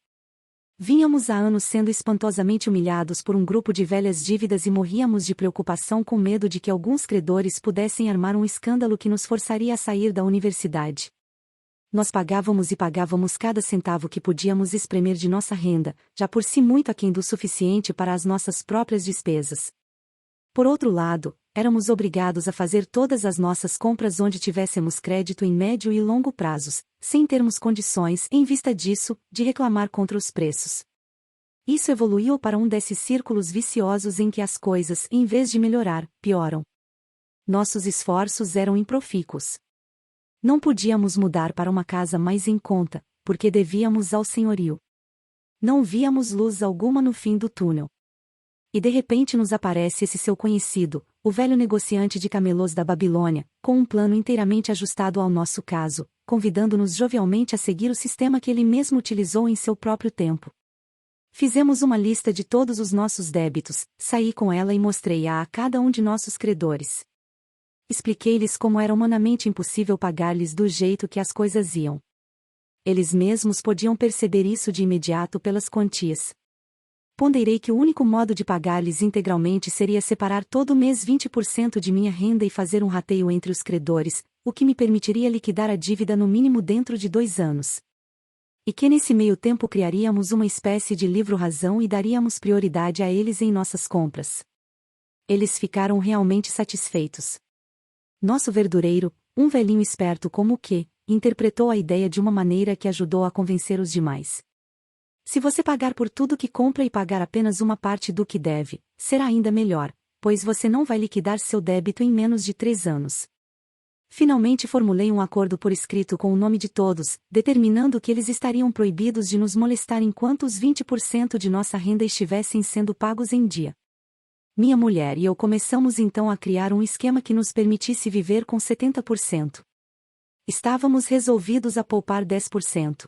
Vínhamos há anos sendo espantosamente humilhados por um grupo de velhas dívidas e morríamos de preocupação com medo de que alguns credores pudessem armar um escândalo que nos forçaria a sair da universidade. Nós pagávamos e pagávamos cada centavo que podíamos espremer de nossa renda, já por si muito aquém do suficiente para as nossas próprias despesas. Por outro lado, éramos obrigados a fazer todas as nossas compras onde tivéssemos crédito em médio e longo prazos, sem termos condições, em vista disso, de reclamar contra os preços. Isso evoluiu para um desses círculos viciosos em que as coisas, em vez de melhorar, pioram. Nossos esforços eram improfícuos. Não podíamos mudar para uma casa mais em conta, porque devíamos ao senhorio. Não víamos luz alguma no fim do túnel. E de repente nos aparece esse seu conhecido, o velho negociante de camelôs da Babilônia, com um plano inteiramente ajustado ao nosso caso, convidando-nos jovialmente a seguir o sistema que ele mesmo utilizou em seu próprio tempo. Fizemos uma lista de todos os nossos débitos, saí com ela e mostrei-a a cada um de nossos credores. Expliquei-lhes como era humanamente impossível pagar-lhes do jeito que as coisas iam. Eles mesmos podiam perceber isso de imediato pelas quantias. Ponderei que o único modo de pagar-lhes integralmente seria separar todo mês 20% de minha renda e fazer um rateio entre os credores, o que me permitiria liquidar a dívida no mínimo dentro de 2 anos. E que nesse meio tempo criaríamos uma espécie de livro-razão e daríamos prioridade a eles em nossas compras. Eles ficaram realmente satisfeitos. Nosso verdureiro, um velhinho esperto como o que, interpretou a ideia de uma maneira que ajudou a convencer os demais. Se você pagar por tudo que compra e pagar apenas uma parte do que deve, será ainda melhor, pois você não vai liquidar seu débito em menos de 3 anos. Finalmente formulei um acordo por escrito com o nome de todos, determinando que eles estariam proibidos de nos molestar enquanto os 20% de nossa renda estivessem sendo pagos em dia. Minha mulher e eu começamos então a criar um esquema que nos permitisse viver com 70%. Estávamos resolvidos a poupar 10%.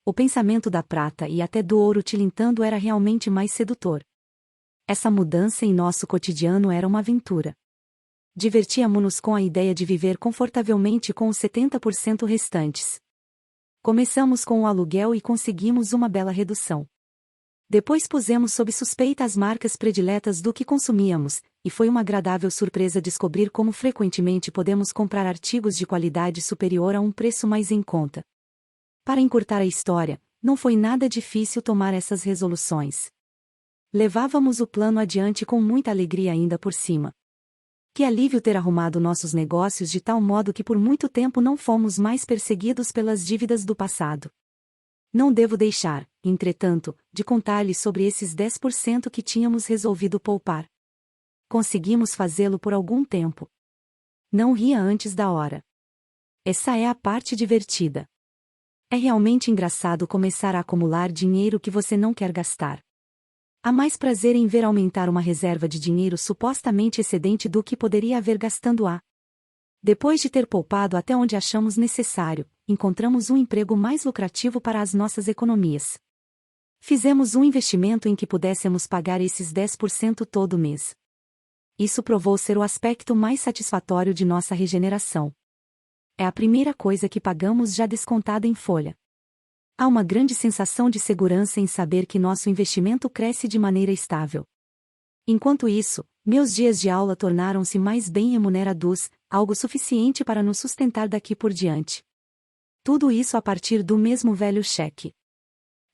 O pensamento da prata e até do ouro tilintando era realmente mais sedutor. Essa mudança em nosso cotidiano era uma aventura. Divertíamo-nos com a ideia de viver confortavelmente com os 70% restantes. Começamos com o aluguel e conseguimos uma bela redução. Depois pusemos sob suspeita as marcas prediletas do que consumíamos, e foi uma agradável surpresa descobrir como frequentemente podemos comprar artigos de qualidade superior a um preço mais em conta. Para encurtar a história, não foi nada difícil tomar essas resoluções. Levávamos o plano adiante com muita alegria ainda por cima. Que alívio ter arrumado nossos negócios de tal modo que por muito tempo não fomos mais perseguidos pelas dívidas do passado. Não devo deixar, entretanto, de contar-lhe sobre esses 10% que tínhamos resolvido poupar. Conseguimos fazê-lo por algum tempo. Não ria antes da hora. Essa é a parte divertida. É realmente engraçado começar a acumular dinheiro que você não quer gastar. Há mais prazer em ver aumentar uma reserva de dinheiro supostamente excedente do que poderia haver gastando-a. Depois de ter poupado até onde achamos necessário, encontramos um emprego mais lucrativo para as nossas economias. Fizemos um investimento em que pudéssemos pagar esses 10% todo mês. Isso provou ser o aspecto mais satisfatório de nossa regeneração. É a primeira coisa que pagamos já descontada em folha. Há uma grande sensação de segurança em saber que nosso investimento cresce de maneira estável. Enquanto isso, meus dias de aula tornaram-se mais bem remunerados, algo suficiente para nos sustentar daqui por diante. Tudo isso a partir do mesmo velho cheque.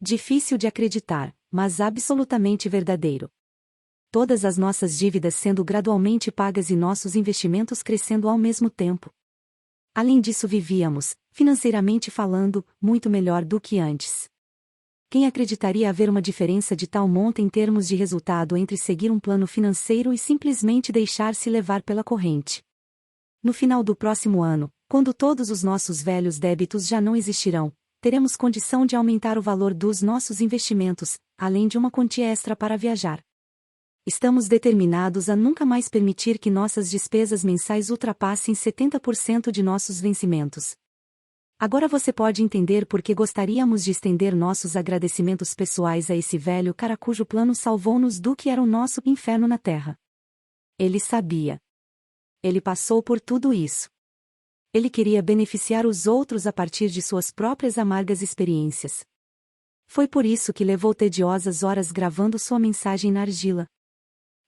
Difícil de acreditar, mas absolutamente verdadeiro. Todas as nossas dívidas sendo gradualmente pagas e nossos investimentos crescendo ao mesmo tempo. Além disso vivíamos, financeiramente falando, muito melhor do que antes. Quem acreditaria haver uma diferença de tal monta em termos de resultado entre seguir um plano financeiro e simplesmente deixar-se levar pela corrente? No final do próximo ano, quando todos os nossos velhos débitos já não existirão, teremos condição de aumentar o valor dos nossos investimentos, além de uma quantia extra para viajar. Estamos determinados a nunca mais permitir que nossas despesas mensais ultrapassem 70% de nossos vencimentos. Agora você pode entender por que gostaríamos de estender nossos agradecimentos pessoais a esse velho cara cujo plano salvou-nos do que era o nosso inferno na Terra. Ele sabia. Ele passou por tudo isso. Ele queria beneficiar os outros a partir de suas próprias amargas experiências. Foi por isso que levou tediosas horas gravando sua mensagem na argila.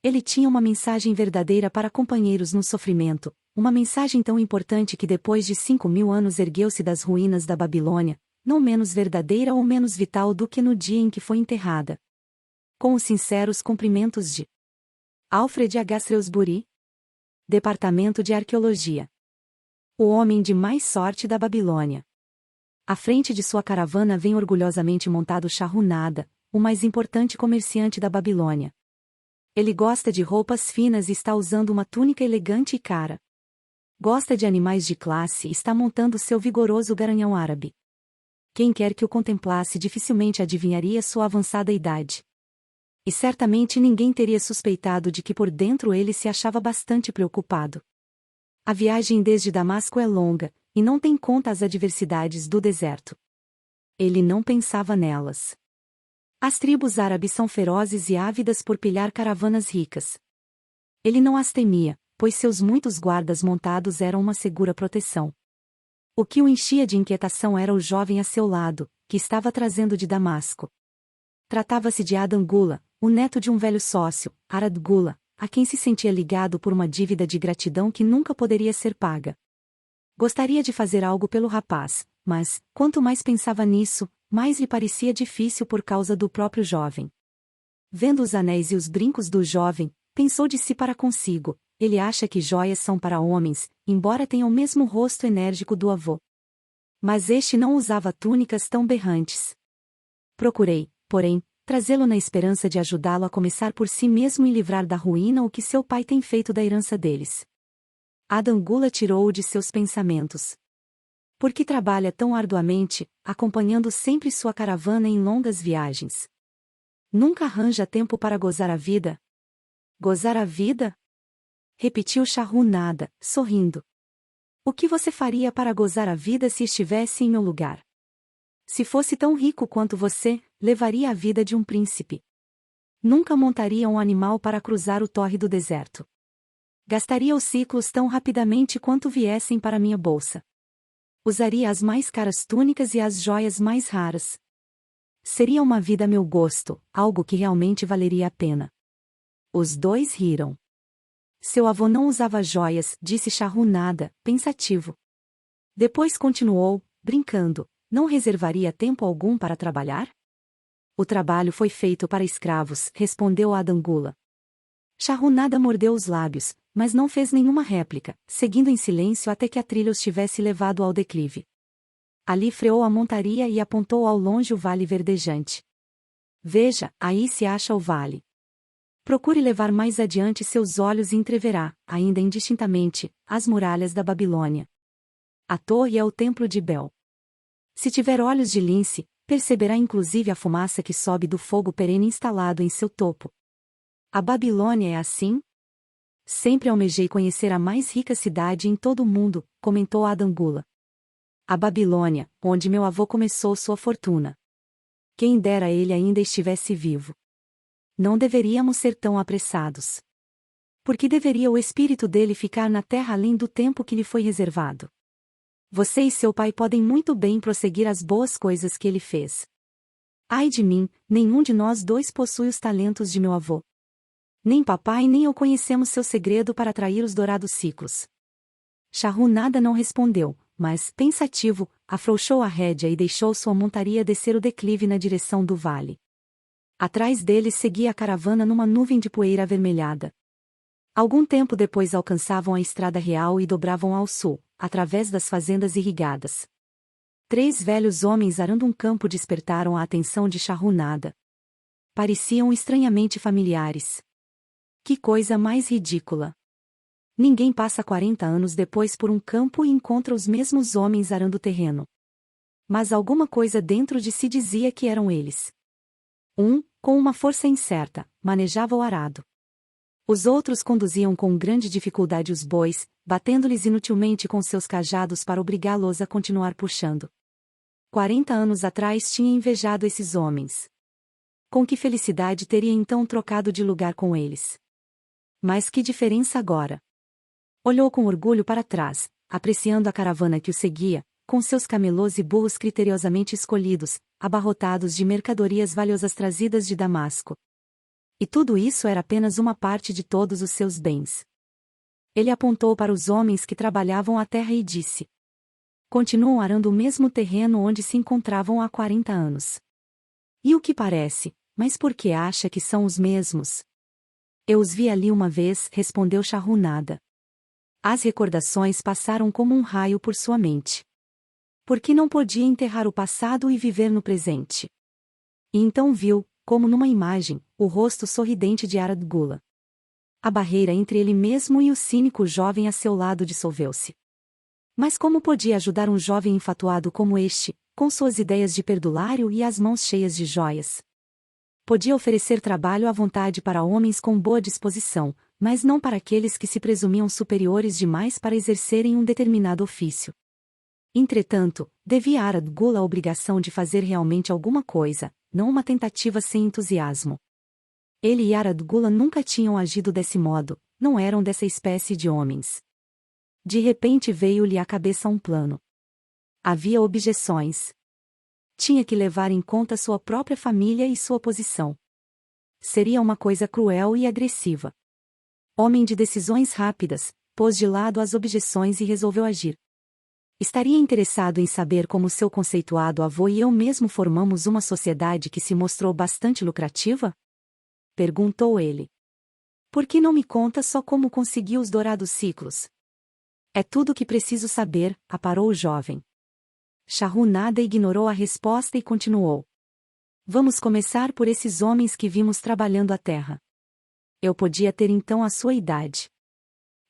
Ele tinha uma mensagem verdadeira para companheiros no sofrimento, uma mensagem tão importante que depois de 5.000 anos ergueu-se das ruínas da Babilônia, não menos verdadeira ou menos vital do que no dia em que foi enterrada. Com os sinceros cumprimentos de Alfred H. Shrewsbury, Departamento de Arqueologia. O homem de mais sorte da Babilônia. À frente de sua caravana vem orgulhosamente montado Shahunada, o mais importante comerciante da Babilônia. Ele gosta de roupas finas e está usando uma túnica elegante e cara. Gosta de animais de classe e está montando seu vigoroso garanhão árabe. Quem quer que o contemplasse dificilmente adivinharia sua avançada idade. E certamente ninguém teria suspeitado de que por dentro ele se achava bastante preocupado. A viagem desde Damasco é longa, e não tem conta as adversidades do deserto. Ele não pensava nelas. As tribos árabes são ferozes e ávidas por pilhar caravanas ricas. Ele não as temia, pois seus muitos guardas montados eram uma segura proteção. O que o enchia de inquietação era o jovem a seu lado, que estava trazendo de Damasco. Tratava-se de Adam Gula, o neto de um velho sócio, Arad Gula, a quem se sentia ligado por uma dívida de gratidão que nunca poderia ser paga. Gostaria de fazer algo pelo rapaz, mas, quanto mais pensava nisso, mais lhe parecia difícil por causa do próprio jovem. Vendo os anéis e os brincos do jovem, pensou de si para consigo, ele acha que joias são para homens, embora tenha o mesmo rosto enérgico do avô. Mas este não usava túnicas tão berrantes. Procurei, porém, trazê-lo na esperança de ajudá-lo a começar por si mesmo e livrar da ruína o que seu pai tem feito da herança deles. Adam Gula tirou-o de seus pensamentos. Por que trabalha tão arduamente, acompanhando sempre sua caravana em longas viagens? Nunca arranja tempo para gozar a vida? Gozar a vida? Repetiu Shahunada, sorrindo. O que você faria para gozar a vida se estivesse em meu lugar? Se fosse tão rico quanto você, levaria a vida de um príncipe. Nunca montaria um animal para cruzar o torre do deserto. Gastaria os ciclos tão rapidamente quanto viessem para minha bolsa. Usaria as mais caras túnicas e as joias mais raras. Seria uma vida a meu gosto, algo que realmente valeria a pena. Os dois riram. Seu avô não usava joias, disse Shahunada, pensativo. Depois continuou, brincando, não reservaria tempo algum para trabalhar? O trabalho foi feito para escravos, respondeu Adam Gula. Shahunada mordeu os lábios, mas não fez nenhuma réplica, seguindo em silêncio até que a trilha os tivesse levado ao declive. Ali freou a montaria e apontou ao longe o vale verdejante. Veja, aí se acha o vale. Procure levar mais adiante seus olhos e entreverá, ainda indistintamente, as muralhas da Babilônia. A torre é o templo de Bel. Se tiver olhos de lince, perceberá inclusive a fumaça que sobe do fogo perene instalado em seu topo. A Babilônia é assim? Sempre almejei conhecer a mais rica cidade em todo o mundo, comentou Adam Gula. A Babilônia, onde meu avô começou sua fortuna. Quem dera ele ainda estivesse vivo. Não deveríamos ser tão apressados. Por que deveria o espírito dele ficar na terra além do tempo que lhe foi reservado? Você e seu pai podem muito bem prosseguir as boas coisas que ele fez. Ai de mim, nenhum de nós dois possui os talentos de meu avô. Nem papai nem eu conhecemos seu segredo para atrair os dourados ciclos. Shahunada não respondeu, mas, pensativo, afrouxou a rédea e deixou sua montaria descer o declive na direção do vale. Atrás deles seguia a caravana numa nuvem de poeira avermelhada. Algum tempo depois alcançavam a estrada real e dobravam ao sul, através das fazendas irrigadas. 3 velhos homens arando um campo despertaram a atenção de Shahunada. Pareciam estranhamente familiares. Que coisa mais ridícula! Ninguém passa 40 anos depois por um campo e encontra os mesmos homens arando o terreno. Mas alguma coisa dentro de si dizia que eram eles. Um, com uma força incerta, manejava o arado. Os outros conduziam com grande dificuldade os bois, batendo-lhes inutilmente com seus cajados para obrigá-los a continuar puxando. 40 anos atrás tinha invejado esses homens. Com que felicidade teria então trocado de lugar com eles? Mas que diferença agora! Olhou com orgulho para trás, apreciando a caravana que o seguia, com seus camelôs e burros criteriosamente escolhidos, abarrotados de mercadorias valiosas trazidas de Damasco. E tudo isso era apenas uma parte de todos os seus bens. Ele apontou para os homens que trabalhavam a terra e disse: continuam arando o mesmo terreno onde se encontravam há 40 anos. E o que parece, mas por que acha que são os mesmos? Eu os vi ali uma vez, respondeu Shahunada. As recordações passaram como um raio por sua mente. Por que não podia enterrar o passado e viver no presente? E então viu, como numa imagem, o rosto sorridente de Arad Gula. A barreira entre ele mesmo e o cínico jovem a seu lado dissolveu-se. Mas como podia ajudar um jovem enfatuado como este, com suas ideias de perdulário e as mãos cheias de joias? Podia oferecer trabalho à vontade para homens com boa disposição, mas não para aqueles que se presumiam superiores demais para exercerem um determinado ofício. Entretanto, devia Arad Gula a obrigação de fazer realmente alguma coisa, não uma tentativa sem entusiasmo. Ele e Arad Gula nunca tinham agido desse modo, não eram dessa espécie de homens. De repente veio-lhe à cabeça um plano. Havia objeções. Tinha que levar em conta sua própria família e sua posição. Seria uma coisa cruel e agressiva. Homem de decisões rápidas, pôs de lado as objeções e resolveu agir. Estaria interessado em saber como seu conceituado avô e eu mesmo formamos uma sociedade que se mostrou bastante lucrativa? Perguntou ele. Por que não me conta só como conseguiu os dourados ciclos? É tudo o que preciso saber, aparou o jovem. Shahunada ignorou a resposta e continuou. Vamos começar por esses homens que vimos trabalhando a terra. Eu podia ter então a sua idade.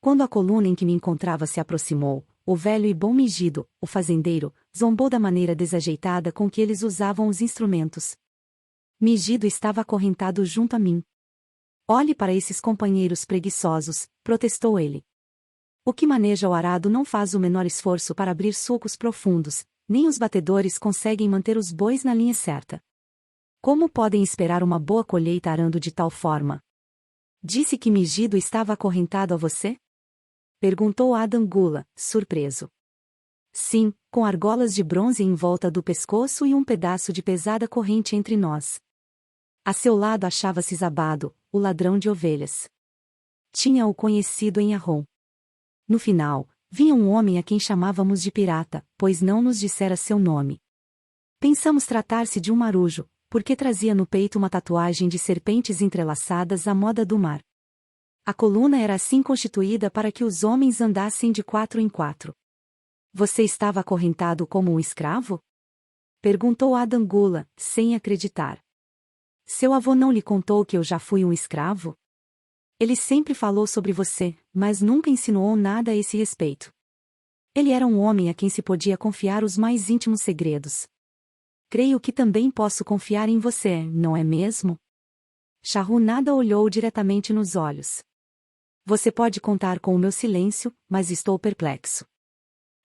Quando a coluna em que me encontrava se aproximou, o velho e bom Migido, o fazendeiro, zombou da maneira desajeitada com que eles usavam os instrumentos. Migido estava acorrentado junto a mim. Olhe para esses companheiros preguiçosos, protestou ele. O que maneja o arado não faz o menor esforço para abrir sulcos profundos, nem os batedores conseguem manter os bois na linha certa. Como podem esperar uma boa colheita arando de tal forma? Disse que Migido estava acorrentado a você? Perguntou Adam Gula, surpreso. Sim, com argolas de bronze em volta do pescoço e um pedaço de pesada corrente entre nós. A seu lado achava-se Zabado, o ladrão de ovelhas. Tinha-o conhecido em Arrom. No final, vinha um homem a quem chamávamos de pirata, pois não nos dissera seu nome. Pensamos tratar-se de um marujo, porque trazia no peito uma tatuagem de serpentes entrelaçadas à moda do mar. A coluna era assim constituída para que os homens andassem de 4 em 4. Você estava acorrentado como um escravo? Perguntou Adam Gula, sem acreditar. Seu avô não lhe contou que eu já fui um escravo? Ele sempre falou sobre você, mas nunca insinuou nada a esse respeito. Ele era um homem a quem se podia confiar os mais íntimos segredos. Creio que também posso confiar em você, não é mesmo? Shahunada olhou diretamente nos olhos. Você pode contar com o meu silêncio, mas estou perplexo.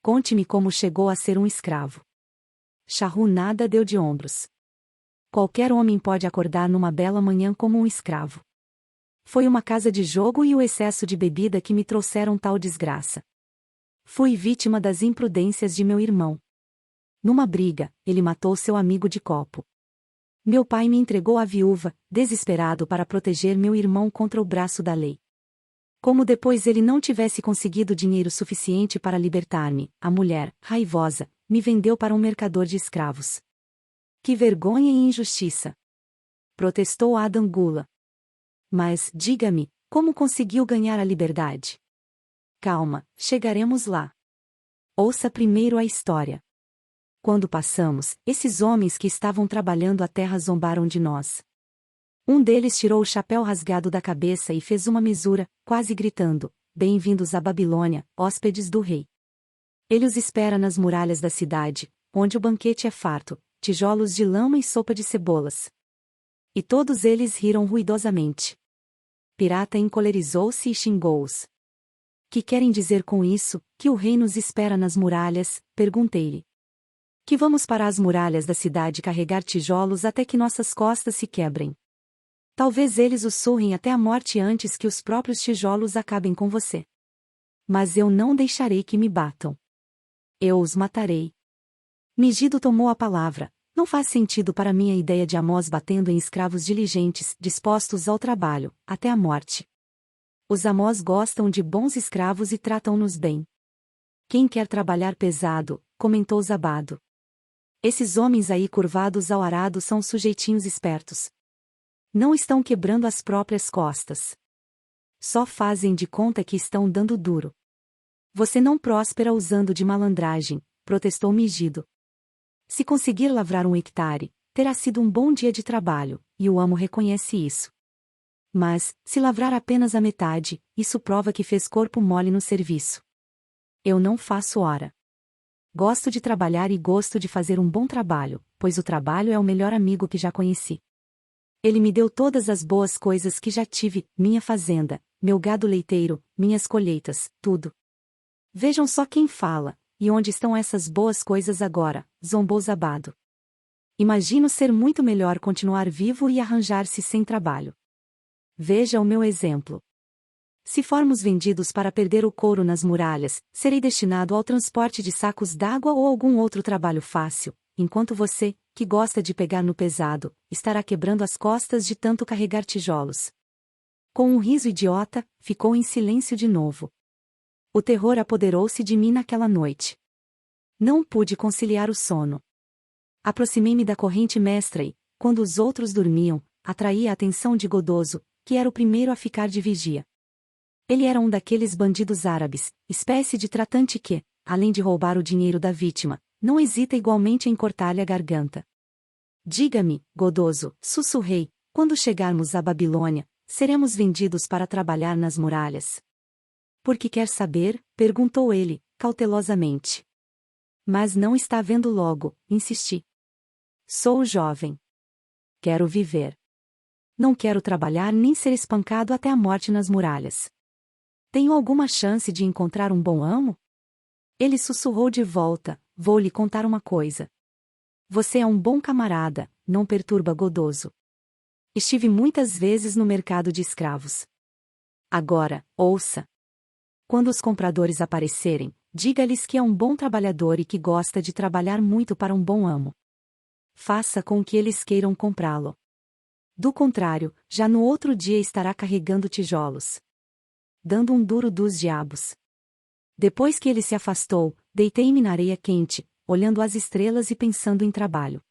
Conte-me como chegou a ser um escravo. Shahunada deu de ombros. Qualquer homem pode acordar numa bela manhã como um escravo. Foi uma casa de jogo e o excesso de bebida que me trouxeram tal desgraça. Fui vítima das imprudências de meu irmão. Numa briga, ele matou seu amigo de copo. Meu pai me entregou à viúva, desesperado para proteger meu irmão contra o braço da lei. Como depois ele não tivesse conseguido dinheiro suficiente para libertar-me, a mulher, raivosa, me vendeu para um mercador de escravos. Que vergonha e injustiça! Protestou Adam Gula. Mas, diga-me, como conseguiu ganhar a liberdade? Calma, chegaremos lá. Ouça primeiro a história. Quando passamos, esses homens que estavam trabalhando a terra zombaram de nós. Um deles tirou o chapéu rasgado da cabeça e fez uma mesura, quase gritando: Bem-vindos à Babilônia, hóspedes do rei. Ele os espera nas muralhas da cidade, onde o banquete é farto, tijolos de lama e sopa de cebolas. E todos eles riram ruidosamente. Pirata encolerizou-se e xingou-os. Que querem dizer com isso? Que o rei nos espera nas muralhas? Perguntei-lhe. Que vamos para as muralhas da cidade carregar tijolos até que nossas costas se quebrem. Talvez eles os surrem até a morte antes que os próprios tijolos acabem com você. Mas eu não deixarei que me batam. Eu os matarei. Megido tomou a palavra. Não faz sentido para mim a ideia de Amós batendo em escravos diligentes, dispostos ao trabalho, até a morte. Os Amós gostam de bons escravos e tratam-nos bem. Quem quer trabalhar pesado, comentou Zabado. Esses homens aí curvados ao arado são sujeitinhos espertos. Não estão quebrando as próprias costas. Só fazem de conta que estão dando duro. Você não próspera usando de malandragem, protestou Megido. Se conseguir lavrar 1 hectare, terá sido um bom dia de trabalho, e o amo reconhece isso. Mas, se lavrar apenas a metade, isso prova que fez corpo mole no serviço. Eu não faço hora. Gosto de trabalhar e gosto de fazer um bom trabalho, pois o trabalho é o melhor amigo que já conheci. Ele me deu todas as boas coisas que já tive, minha fazenda, meu gado leiteiro, minhas colheitas, tudo. Vejam só quem fala, e onde estão essas boas coisas agora, zombou Zabado. Imagino ser muito melhor continuar vivo e arranjar-se sem trabalho. Veja o meu exemplo. Se formos vendidos para perder o couro nas muralhas, serei destinado ao transporte de sacos d'água ou algum outro trabalho fácil, enquanto você, que gosta de pegar no pesado, estará quebrando as costas de tanto carregar tijolos. Com um riso idiota, ficou em silêncio de novo. O terror apoderou-se de mim naquela noite. Não pude conciliar o sono. Aproximei-me da corrente mestra e, quando os outros dormiam, atraí a atenção de Godoso, que era o primeiro a ficar de vigia. Ele era um daqueles bandidos árabes, espécie de tratante que, além de roubar o dinheiro da vítima, não hesita igualmente em cortar-lhe a garganta. Diga-me, Godoso, sussurrei, quando chegarmos à Babilônia, seremos vendidos para trabalhar nas muralhas. Por que quer saber? Perguntou ele, cautelosamente. Mas não está vendo logo, insisti. Sou jovem. Quero viver. Não quero trabalhar nem ser espancado até a morte nas muralhas. Tenho alguma chance de encontrar um bom amo? Ele sussurrou de volta, vou lhe contar uma coisa. Você é um bom camarada, não perturba Godoso. Estive muitas vezes no mercado de escravos. Agora, ouça. Quando os compradores aparecerem, diga-lhes que é um bom trabalhador e que gosta de trabalhar muito para um bom amo. Faça com que eles queiram comprá-lo. Do contrário, já no outro dia estará carregando tijolos. Dando um duro dos diabos. Depois que ele se afastou, deitei-me na areia quente, olhando as estrelas e pensando em trabalho.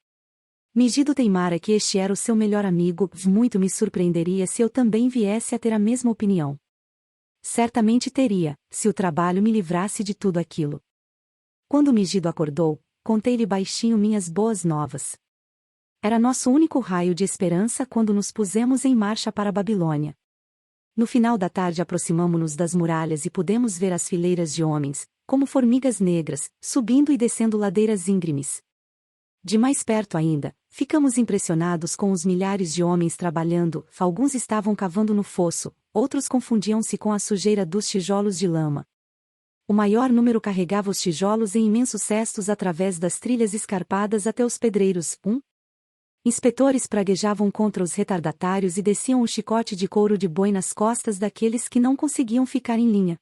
Megido teimara que este era o seu melhor amigo, muito me surpreenderia se eu também viesse a ter a mesma opinião. Certamente teria, se o trabalho me livrasse de tudo aquilo. Quando Megido acordou, contei-lhe baixinho minhas boas novas. Era nosso único raio de esperança quando nos pusemos em marcha para a Babilônia. No final da tarde aproximamo-nos das muralhas e pudemos ver as fileiras de homens, como formigas negras, subindo e descendo ladeiras íngremes. De mais perto ainda, ficamos impressionados com os milhares de homens trabalhando, alguns estavam cavando no fosso, outros confundiam-se com a sujeira dos tijolos de lama. O maior número carregava os tijolos em imensos cestos através das trilhas escarpadas até os pedreiros. Inspetores praguejavam contra os retardatários e desciam o chicote de couro de boi nas costas daqueles que não conseguiam ficar em linha.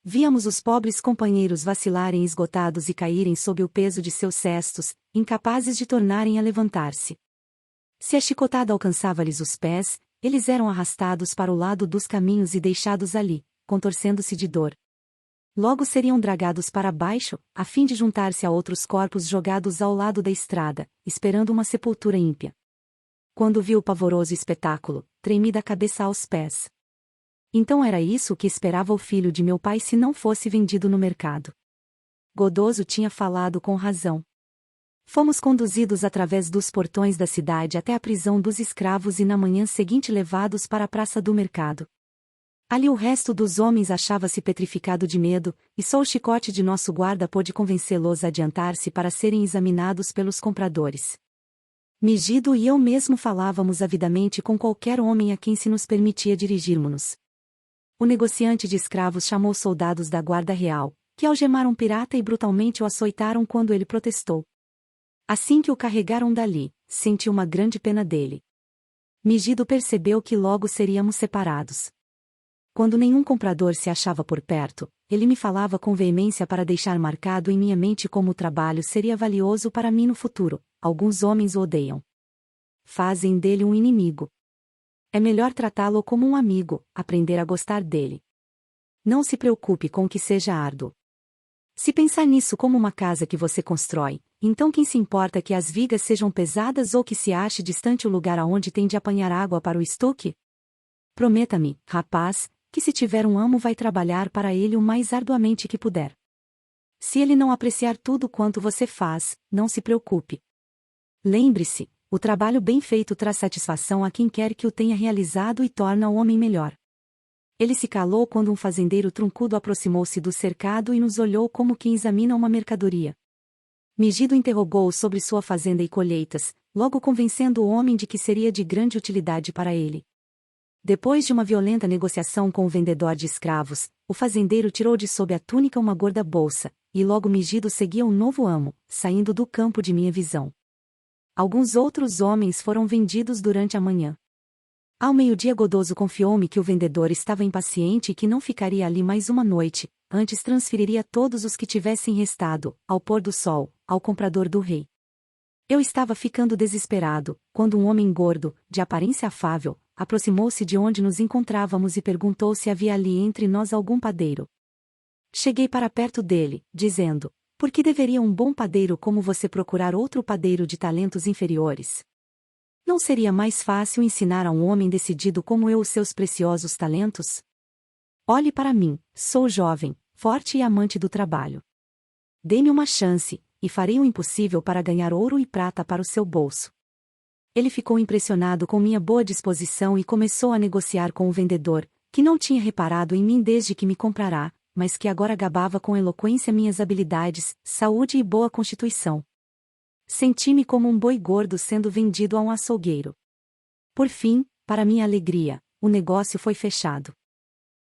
Víamos os pobres companheiros vacilarem esgotados e caírem sob o peso de seus cestos, incapazes de tornarem a levantar-se. Se a chicotada alcançava-lhes os pés, eles eram arrastados para o lado dos caminhos e deixados ali, contorcendo-se de dor. Logo seriam dragados para baixo, a fim de juntar-se a outros corpos jogados ao lado da estrada, esperando uma sepultura ímpia. Quando vi o pavoroso espetáculo, tremi da cabeça aos pés. Então era isso o que esperava o filho de meu pai se não fosse vendido no mercado. Godoso tinha falado com razão. Fomos conduzidos através dos portões da cidade até a prisão dos escravos e na manhã seguinte levados para a praça do mercado. Ali o resto dos homens achava-se petrificado de medo, e só o chicote de nosso guarda pôde convencê-los a adiantar-se para serem examinados pelos compradores. Migido e eu mesmo falávamos avidamente com qualquer homem a quem se nos permitia dirigirmos-nos. O negociante de escravos chamou soldados da guarda real, que algemaram o pirata e brutalmente o açoitaram quando ele protestou. Assim que o carregaram dali, senti uma grande pena dele. Migido percebeu que logo seríamos separados. Quando nenhum comprador se achava por perto, ele me falava com veemência para deixar marcado em minha mente como o trabalho seria valioso para mim no futuro. Alguns homens o odeiam. Fazem dele um inimigo. É melhor tratá-lo como um amigo, aprender a gostar dele. Não se preocupe com que seja árduo. Se pensar nisso como uma casa que você constrói, então quem se importa que as vigas sejam pesadas ou que se ache distante o lugar aonde tem de apanhar água para o estoque? Prometa-me, rapaz, que se tiver um amo vai trabalhar para ele o mais arduamente que puder. Se ele não apreciar tudo quanto você faz, não se preocupe. Lembre-se, o trabalho bem feito traz satisfação a quem quer que o tenha realizado e torna o homem melhor. Ele se calou quando um fazendeiro truncudo aproximou-se do cercado e nos olhou como quem examina uma mercadoria. Migido interrogou-o sobre sua fazenda e colheitas, logo convencendo o homem de que seria de grande utilidade para ele. Depois de uma violenta negociação com o vendedor de escravos, o fazendeiro tirou de sob a túnica uma gorda bolsa, e logo Migido seguia um novo amo, saindo do campo de minha visão. Alguns outros homens foram vendidos durante a manhã. Ao meio-dia Godoso confiou-me que o vendedor estava impaciente e que não ficaria ali mais uma noite, antes transferiria todos os que tivessem restado, ao pôr do sol, ao comprador do rei. Eu estava ficando desesperado, quando um homem gordo, de aparência afável, aproximou-se de onde nos encontrávamos e perguntou se havia ali entre nós algum padeiro. Cheguei para perto dele, dizendo: por que deveria um bom padeiro como você procurar outro padeiro de talentos inferiores? Não seria mais fácil ensinar a um homem decidido como eu os seus preciosos talentos? Olhe para mim, sou jovem, forte e amante do trabalho. Dê-me uma chance, e farei o impossível para ganhar ouro e prata para o seu bolso. Ele ficou impressionado com minha boa disposição e começou a negociar com o vendedor, que não tinha reparado em mim desde que me comprara, mas que agora gabava com eloquência minhas habilidades, saúde e boa constituição. Senti-me como um boi gordo sendo vendido a um açougueiro. Por fim, para minha alegria, o negócio foi fechado.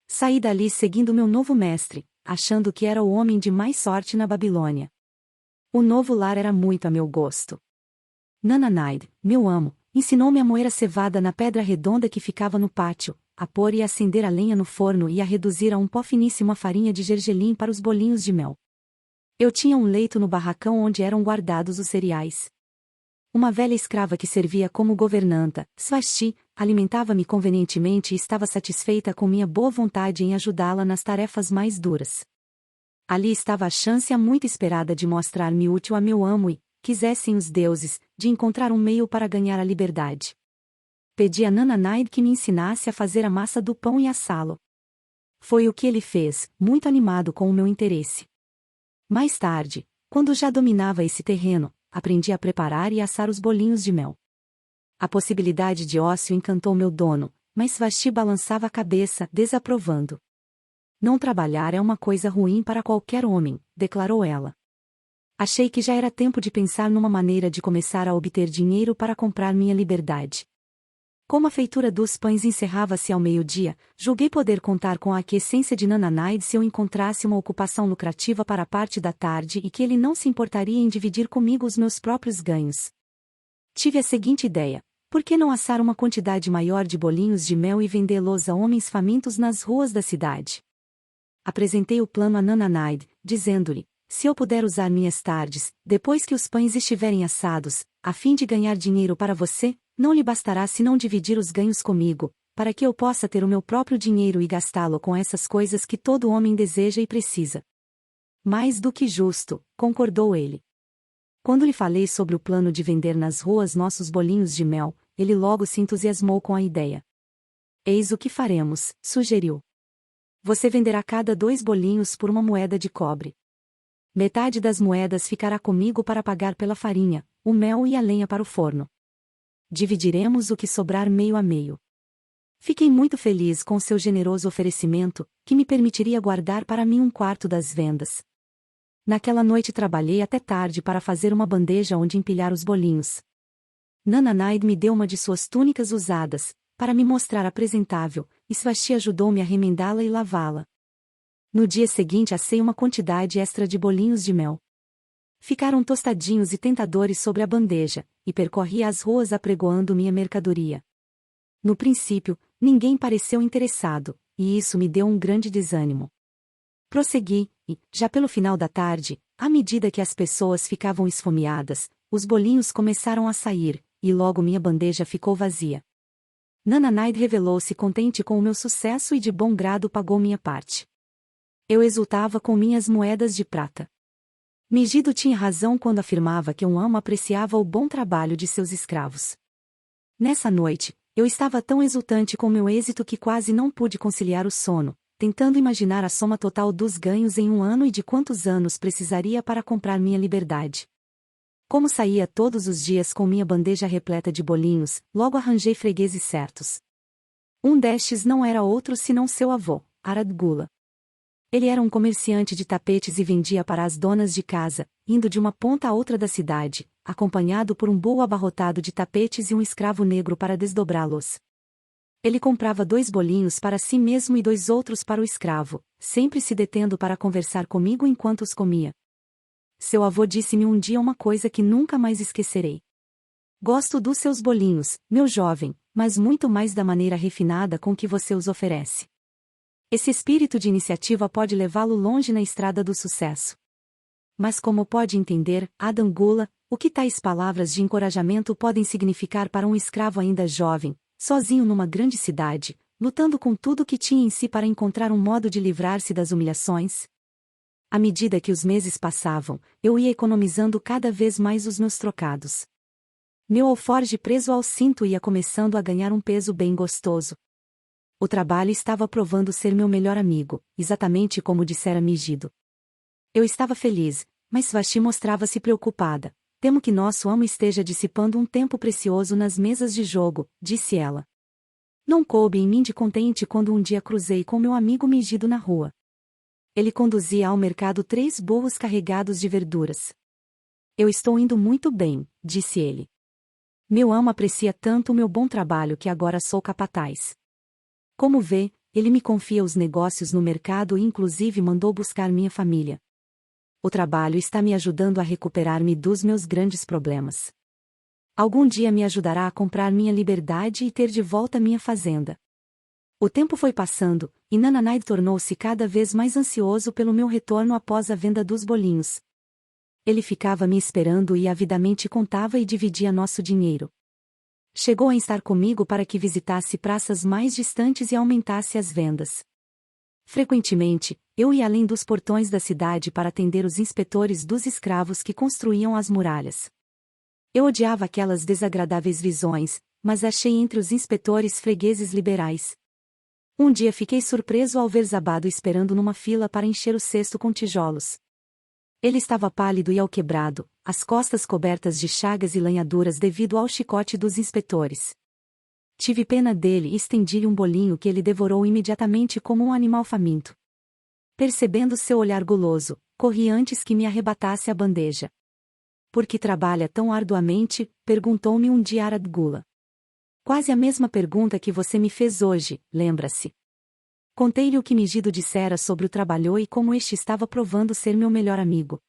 Saí dali seguindo meu novo mestre, achando que era o homem de mais sorte na Babilônia. O novo lar era muito a meu gosto. Nananaide, meu amo, ensinou-me a moer a cevada na pedra redonda que ficava no pátio, a pôr e acender a lenha no forno e a reduzir a um pó finíssimo a farinha de gergelim para os bolinhos de mel. Eu tinha um leito no barracão onde eram guardados os cereais. Uma velha escrava que servia como governanta, Svasti, alimentava-me convenientemente e estava satisfeita com minha boa vontade em ajudá-la nas tarefas mais duras. Ali estava a chance muito esperada de mostrar-me útil a meu amo e, quisessem os deuses, de encontrar um meio para ganhar a liberdade. Pedi a Nananaide que me ensinasse a fazer a massa do pão e assá-lo. Foi o que ele fez, muito animado com o meu interesse. Mais tarde, quando já dominava esse terreno, aprendi a preparar e assar os bolinhos de mel. A possibilidade de ócio encantou meu dono, mas Vashti balançava a cabeça, desaprovando. Não trabalhar é uma coisa ruim para qualquer homem, declarou ela. Achei que já era tempo de pensar numa maneira de começar a obter dinheiro para comprar minha liberdade. Como a feitura dos pães encerrava-se ao meio-dia, julguei poder contar com a aquiescência de Nananaide se eu encontrasse uma ocupação lucrativa para a parte da tarde e que ele não se importaria em dividir comigo os meus próprios ganhos. Tive a seguinte ideia: por que não assar uma quantidade maior de bolinhos de mel e vendê-los a homens famintos nas ruas da cidade? Apresentei o plano a Nananaide, dizendo-lhe: se eu puder usar minhas tardes, depois que os pães estiverem assados, a fim de ganhar dinheiro para você, não lhe bastará senão dividir os ganhos comigo, para que eu possa ter o meu próprio dinheiro e gastá-lo com essas coisas que todo homem deseja e precisa. Mais do que justo, concordou ele. Quando lhe falei sobre o plano de vender nas ruas nossos bolinhos de mel, ele logo se entusiasmou com a ideia. Eis o que faremos, sugeriu. Você venderá cada 2 bolinhos por uma moeda de cobre. Metade das moedas ficará comigo para pagar pela farinha, o mel e a lenha para o forno. Dividiremos o que sobrar meio a meio. Fiquei muito feliz com seu generoso oferecimento, que me permitiria guardar para mim 1/4 das vendas. Naquela noite trabalhei até tarde para fazer uma bandeja onde empilhar os bolinhos. Nananaid me deu uma de suas túnicas usadas, para me mostrar apresentável, e Swasti ajudou-me a remendá-la e lavá-la. No dia seguinte assei uma quantidade extra de bolinhos de mel. Ficaram tostadinhos e tentadores sobre a bandeja, e percorri as ruas apregoando minha mercadoria. No princípio, ninguém pareceu interessado, e isso me deu um grande desânimo. Prossegui, e, já pelo final da tarde, à medida que as pessoas ficavam esfomeadas, os bolinhos começaram a sair, e logo minha bandeja ficou vazia. Nananaid revelou-se contente com o meu sucesso e de bom grado pagou minha parte. Eu exultava com minhas moedas de prata. Megido tinha razão quando afirmava que um amo apreciava o bom trabalho de seus escravos. Nessa noite, eu estava tão exultante com meu êxito que quase não pude conciliar o sono, tentando imaginar a soma total dos ganhos em um ano e de quantos anos precisaria para comprar minha liberdade. Como saía todos os dias com minha bandeja repleta de bolinhos, logo arranjei fregueses certos. Um destes não era outro senão seu avô, Arad Gula. Ele era um comerciante de tapetes e vendia para as donas de casa, indo de uma ponta a outra da cidade, acompanhado por um burro abarrotado de tapetes e um escravo negro para desdobrá-los. Ele comprava 2 bolinhos para si mesmo e 2 outros para o escravo, sempre se detendo para conversar comigo enquanto os comia. Seu avô disse-me um dia uma coisa que nunca mais esquecerei. Gosto dos seus bolinhos, meu jovem, mas muito mais da maneira refinada com que você os oferece. Esse espírito de iniciativa pode levá-lo longe na estrada do sucesso. Mas como pode entender, Adam Gula, o que tais palavras de encorajamento podem significar para um escravo ainda jovem, sozinho numa grande cidade, lutando com tudo o que tinha em si para encontrar um modo de livrar-se das humilhações? À medida que os meses passavam, eu ia economizando cada vez mais os meus trocados. Meu alforje preso ao cinto ia começando a ganhar um peso bem gostoso. O trabalho estava provando ser meu melhor amigo, exatamente como dissera Megido. Eu estava feliz, mas Swasti mostrava-se preocupada. Temo que nosso amo esteja dissipando um tempo precioso nas mesas de jogo, disse ela. Não coube em mim de contente quando um dia cruzei com meu amigo Megido na rua. Ele conduzia ao mercado 3 burros carregados de verduras. Eu estou indo muito bem, disse ele. Meu amo aprecia tanto o meu bom trabalho que agora sou capataz. Como vê, ele me confia os negócios no mercado e inclusive mandou buscar minha família. O trabalho está me ajudando a recuperar-me dos meus grandes problemas. Algum dia me ajudará a comprar minha liberdade e ter de volta minha fazenda. O tempo foi passando, e Nananaid tornou-se cada vez mais ansioso pelo meu retorno após a venda dos bolinhos. Ele ficava me esperando e avidamente contava e dividia nosso dinheiro. Chegou a estar comigo para que visitasse praças mais distantes e aumentasse as vendas. Frequentemente, eu ia além dos portões da cidade para atender os inspetores dos escravos que construíam as muralhas. Eu odiava aquelas desagradáveis visões, mas achei entre os inspetores fregueses liberais. Um dia fiquei surpreso ao ver Zabado esperando numa fila para encher o cesto com tijolos. Ele estava pálido e alquebrado, as costas cobertas de chagas e lanhaduras devido ao chicote dos inspetores. Tive pena dele e estendi-lhe um bolinho que ele devorou imediatamente como um animal faminto. Percebendo seu olhar guloso, corri antes que me arrebatasse a bandeja. Por que trabalha tão arduamente? Perguntou-me um dia Arad Gula. Quase a mesma pergunta que você me fez hoje, lembra-se? Contei-lhe o que Megido dissera sobre o trabalho e como este estava provando ser meu melhor amigo.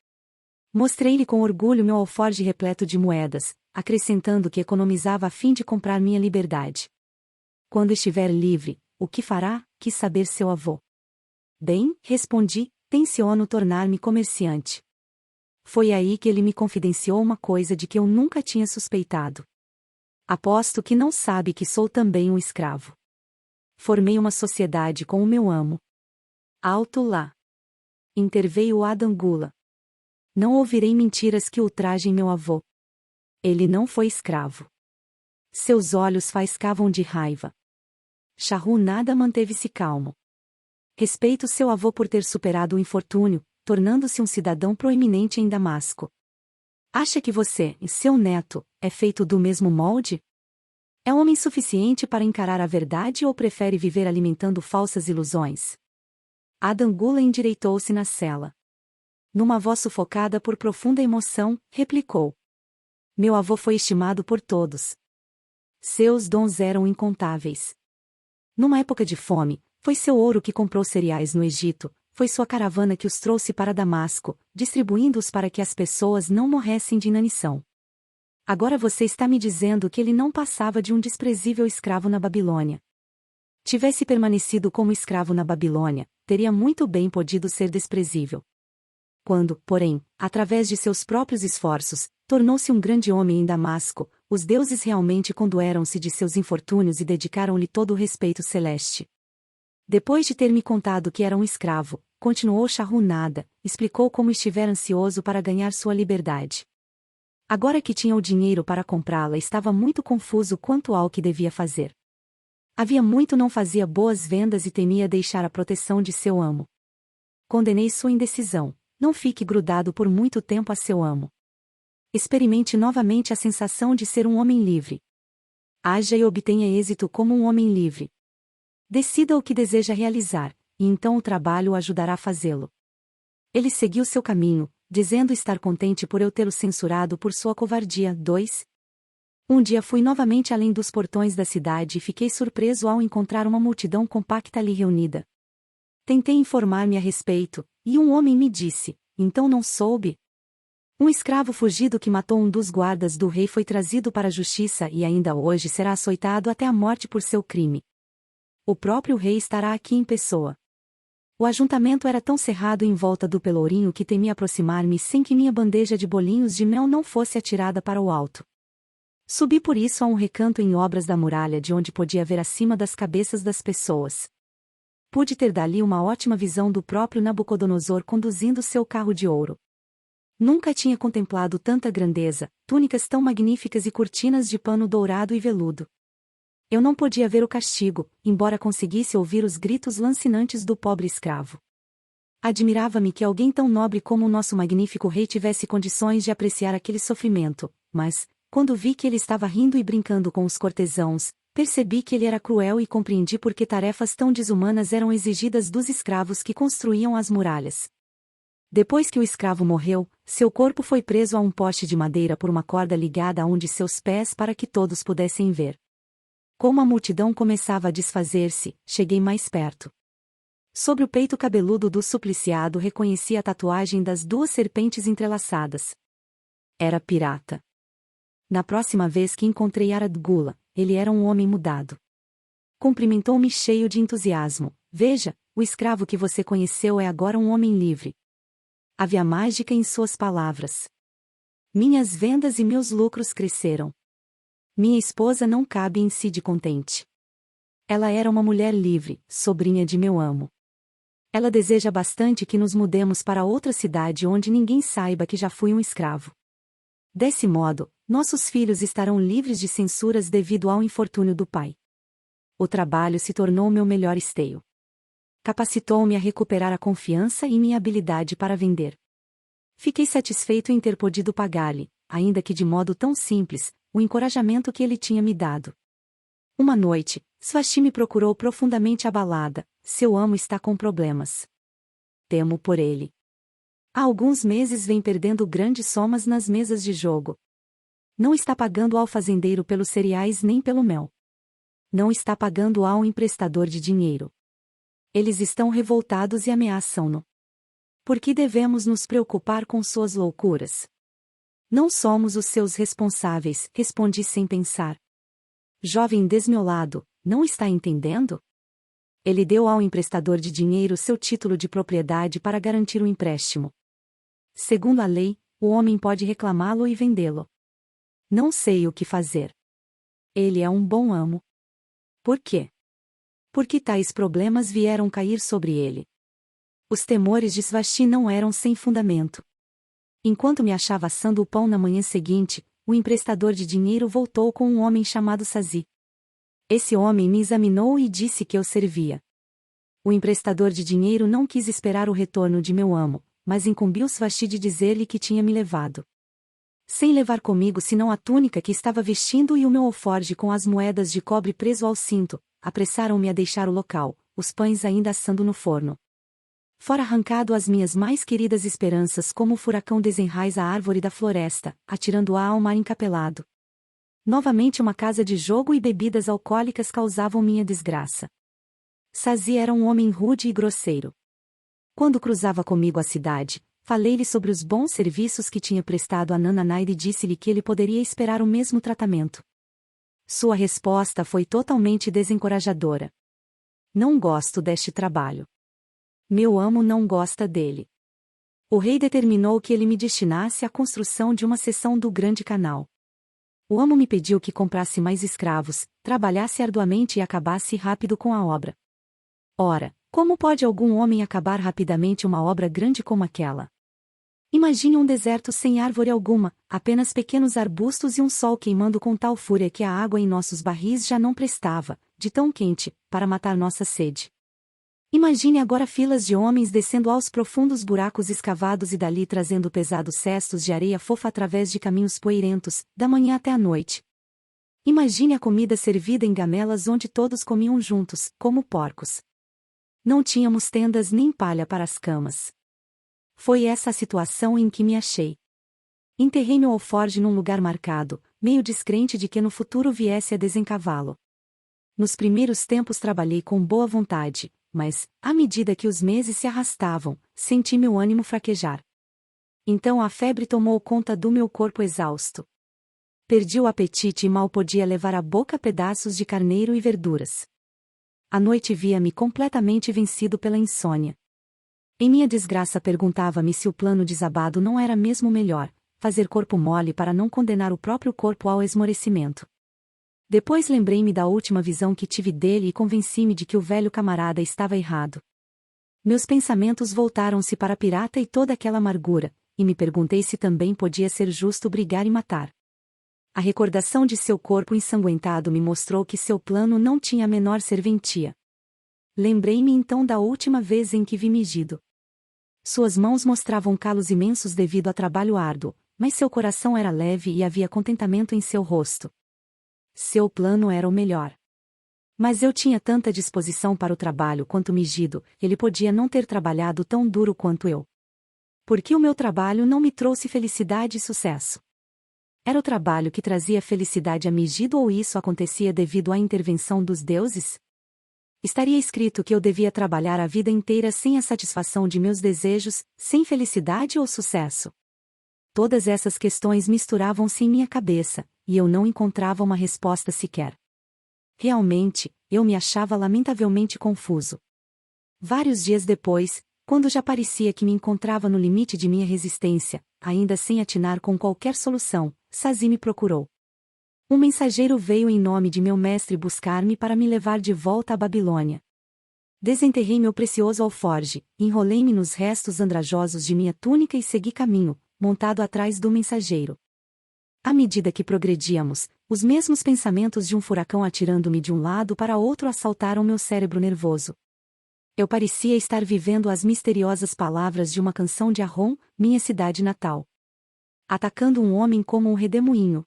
Mostrei-lhe com orgulho meu alforje repleto de moedas, acrescentando que economizava a fim de comprar minha liberdade. Quando estiver livre, o que fará? Quis saber seu avô. Bem, respondi, tenciono tornar-me comerciante. Foi aí que ele me confidenciou uma coisa de que eu nunca tinha suspeitado. Aposto que não sabe que sou também um escravo. Formei uma sociedade com o meu amo. Alto lá. Interveio Adam Gula. Não ouvirei mentiras que ultrajem meu avô. Ele não foi escravo. Seus olhos faiscavam de raiva. Shahrukh nada manteve-se calmo. Respeito seu avô por ter superado o infortúnio, tornando-se um cidadão proeminente em Damasco. Acha que você, seu neto, é feito do mesmo molde? É homem suficiente para encarar a verdade ou prefere viver alimentando falsas ilusões? Adam Gula endireitou-se na cela. Numa voz sufocada por profunda emoção, replicou. Meu avô foi estimado por todos. Seus dons eram incontáveis. Numa época de fome, foi seu ouro que comprou cereais no Egito, foi sua caravana que os trouxe para Damasco, distribuindo-os para que as pessoas não morressem de inanição. Agora você está me dizendo que ele não passava de um desprezível escravo na Babilônia. Tivesse permanecido como escravo na Babilônia, teria muito bem podido ser desprezível. Quando, porém, através de seus próprios esforços, tornou-se um grande homem em Damasco, os deuses realmente condoeram-se de seus infortúnios e dedicaram-lhe todo o respeito celeste. Depois de ter me contado que era um escravo, continuou Shahunada, explicou como estivera ansioso para ganhar sua liberdade. Agora que tinha o dinheiro para comprá-la, estava muito confuso quanto ao que devia fazer. Havia muito não fazia boas vendas e temia deixar a proteção de seu amo. Condenei sua indecisão. Não fique grudado por muito tempo a seu amo. Experimente novamente a sensação de ser um homem livre. Haja e obtenha êxito como um homem livre. Decida o que deseja realizar, e então o trabalho o ajudará a fazê-lo. Ele seguiu seu caminho, dizendo estar contente por eu tê-lo censurado por sua covardia. 2. Um dia fui novamente além dos portões da cidade e fiquei surpreso ao encontrar uma multidão compacta ali reunida. Tentei informar-me a respeito, e um homem me disse, então não soube? Um escravo fugido que matou um dos guardas do rei foi trazido para a justiça e ainda hoje será açoitado até a morte por seu crime. O próprio rei estará aqui em pessoa. O ajuntamento era tão cerrado em volta do pelourinho que temi aproximar-me sem que minha bandeja de bolinhos de mel não fosse atirada para o alto. Subi por isso a um recanto em obras da muralha de onde podia ver acima das cabeças das pessoas. Pude ter dali uma ótima visão do próprio Nabucodonosor conduzindo seu carro de ouro. Nunca tinha contemplado tanta grandeza, túnicas tão magníficas e cortinas de pano dourado e veludo. Eu não podia ver o castigo, embora conseguisse ouvir os gritos lancinantes do pobre escravo. Admirava-me que alguém tão nobre como o nosso magnífico rei tivesse condições de apreciar aquele sofrimento, mas, quando vi que ele estava rindo e brincando com os cortesãos, percebi que ele era cruel e compreendi por que tarefas tão desumanas eram exigidas dos escravos que construíam as muralhas. Depois que o escravo morreu, seu corpo foi preso a um poste de madeira por uma corda ligada a um de seus pés para que todos pudessem ver. Como a multidão começava a desfazer-se, cheguei mais perto. Sobre o peito cabeludo do supliciado reconheci a tatuagem das duas serpentes entrelaçadas. Era pirata. Na próxima vez que encontrei Arad-Gula, ele era um homem mudado. Cumprimentou-me cheio de entusiasmo. Veja, o escravo que você conheceu é agora um homem livre. Havia mágica em suas palavras. Minhas vendas e meus lucros cresceram. Minha esposa não cabe em si de contente. Ela era uma mulher livre, sobrinha de meu amo. Ela deseja bastante que nos mudemos para outra cidade onde ninguém saiba que já fui um escravo. Desse modo, nossos filhos estarão livres de censuras devido ao infortúnio do pai. O trabalho se tornou meu melhor esteio. Capacitou-me a recuperar a confiança e minha habilidade para vender. Fiquei satisfeito em ter podido pagar-lhe, ainda que de modo tão simples, o encorajamento que ele tinha me dado. Uma noite, Svasti me procurou profundamente abalada. Seu amo está com problemas. Temo por ele. Há alguns meses vem perdendo grandes somas nas mesas de jogo. Não está pagando ao fazendeiro pelos cereais nem pelo mel. Não está pagando ao emprestador de dinheiro. Eles estão revoltados e ameaçam-no. Por que devemos nos preocupar com suas loucuras? Não somos os seus responsáveis, respondi sem pensar. Jovem desmiolado, não está entendendo? Ele deu ao emprestador de dinheiro seu título de propriedade para garantir o empréstimo. Segundo a lei, o homem pode reclamá-lo e vendê-lo. Não sei o que fazer. Ele é um bom amo. Por quê? Porque tais problemas vieram cair sobre ele. Os temores de Svasti não eram sem fundamento. Enquanto me achava assando o pão na manhã seguinte, o emprestador de dinheiro voltou com um homem chamado Sazi. Esse homem me examinou e disse que eu servia. O emprestador de dinheiro não quis esperar o retorno de meu amo, mas incumbiu Svasti de dizer-lhe que tinha me levado. Sem levar comigo senão a túnica que estava vestindo e o meu alforje com as moedas de cobre preso ao cinto, apressaram-me a deixar o local, os pães ainda assando no forno. Fora arrancado as minhas mais queridas esperanças, como o furacão desenraiza a árvore da floresta, atirando-a ao mar encapelado. Novamente uma casa de jogo e bebidas alcoólicas causavam minha desgraça. Sazi era um homem rude e grosseiro. Quando cruzava comigo a cidade, falei-lhe sobre os bons serviços que tinha prestado a Nananaide e disse-lhe que ele poderia esperar o mesmo tratamento. Sua resposta foi totalmente desencorajadora. Não gosto deste trabalho. Meu amo não gosta dele. O rei determinou que ele me destinasse à construção de uma seção do Grande Canal. O amo me pediu que comprasse mais escravos, trabalhasse arduamente e acabasse rápido com a obra. Ora, como pode algum homem acabar rapidamente uma obra grande como aquela? Imagine um deserto sem árvore alguma, apenas pequenos arbustos e um sol queimando com tal fúria que a água em nossos barris já não prestava, de tão quente, para matar nossa sede. Imagine agora filas de homens descendo aos profundos buracos escavados e dali trazendo pesados cestos de areia fofa através de caminhos poeirentos, da manhã até a noite. Imagine a comida servida em gamelas onde todos comiam juntos, como porcos. Não tínhamos tendas nem palha para as camas. Foi essa a situação em que me achei. Enterrei meu alforje num lugar marcado, meio descrente de que no futuro viesse a desencavá-lo. Nos primeiros tempos trabalhei com boa vontade, mas, à medida que os meses se arrastavam, senti meu ânimo fraquejar. Então a febre tomou conta do meu corpo exausto. Perdi o apetite e mal podia levar à boca pedaços de carneiro e verduras. À noite via-me completamente vencido pela insônia. Em minha desgraça perguntava-me se o plano desabado não era mesmo melhor, fazer corpo mole para não condenar o próprio corpo ao esmorecimento. Depois lembrei-me da última visão que tive dele e convenci-me de que o velho camarada estava errado. Meus pensamentos voltaram-se para a pirata e toda aquela amargura, e me perguntei se também podia ser justo brigar e matar. A recordação de seu corpo ensanguentado me mostrou que seu plano não tinha a menor serventia. Lembrei-me então da última vez em que vi Megido. Suas mãos mostravam calos imensos devido a trabalho árduo, mas seu coração era leve e havia contentamento em seu rosto. Seu plano era o melhor. Mas eu tinha tanta disposição para o trabalho quanto Megido, ele podia não ter trabalhado tão duro quanto eu. Por que o meu trabalho não me trouxe felicidade e sucesso? Era o trabalho que trazia felicidade a Megido ou isso acontecia devido à intervenção dos deuses? Estaria escrito que eu devia trabalhar a vida inteira sem a satisfação de meus desejos, sem felicidade ou sucesso? Todas essas questões misturavam-se em minha cabeça, e eu não encontrava uma resposta sequer. Realmente, eu me achava lamentavelmente confuso. Vários dias depois, quando já parecia que me encontrava no limite de minha resistência, ainda sem atinar com qualquer solução, Sazi me procurou. Um mensageiro veio em nome de meu mestre buscar-me para me levar de volta à Babilônia. Desenterrei meu precioso alforje, enrolei-me nos restos andrajosos de minha túnica e segui caminho, montado atrás do mensageiro. À medida que progredíamos, os mesmos pensamentos de um furacão atirando-me de um lado para outro assaltaram meu cérebro nervoso. Eu parecia estar vivendo as misteriosas palavras de uma canção de Arrom, minha cidade natal. Atacando um homem como um redemoinho.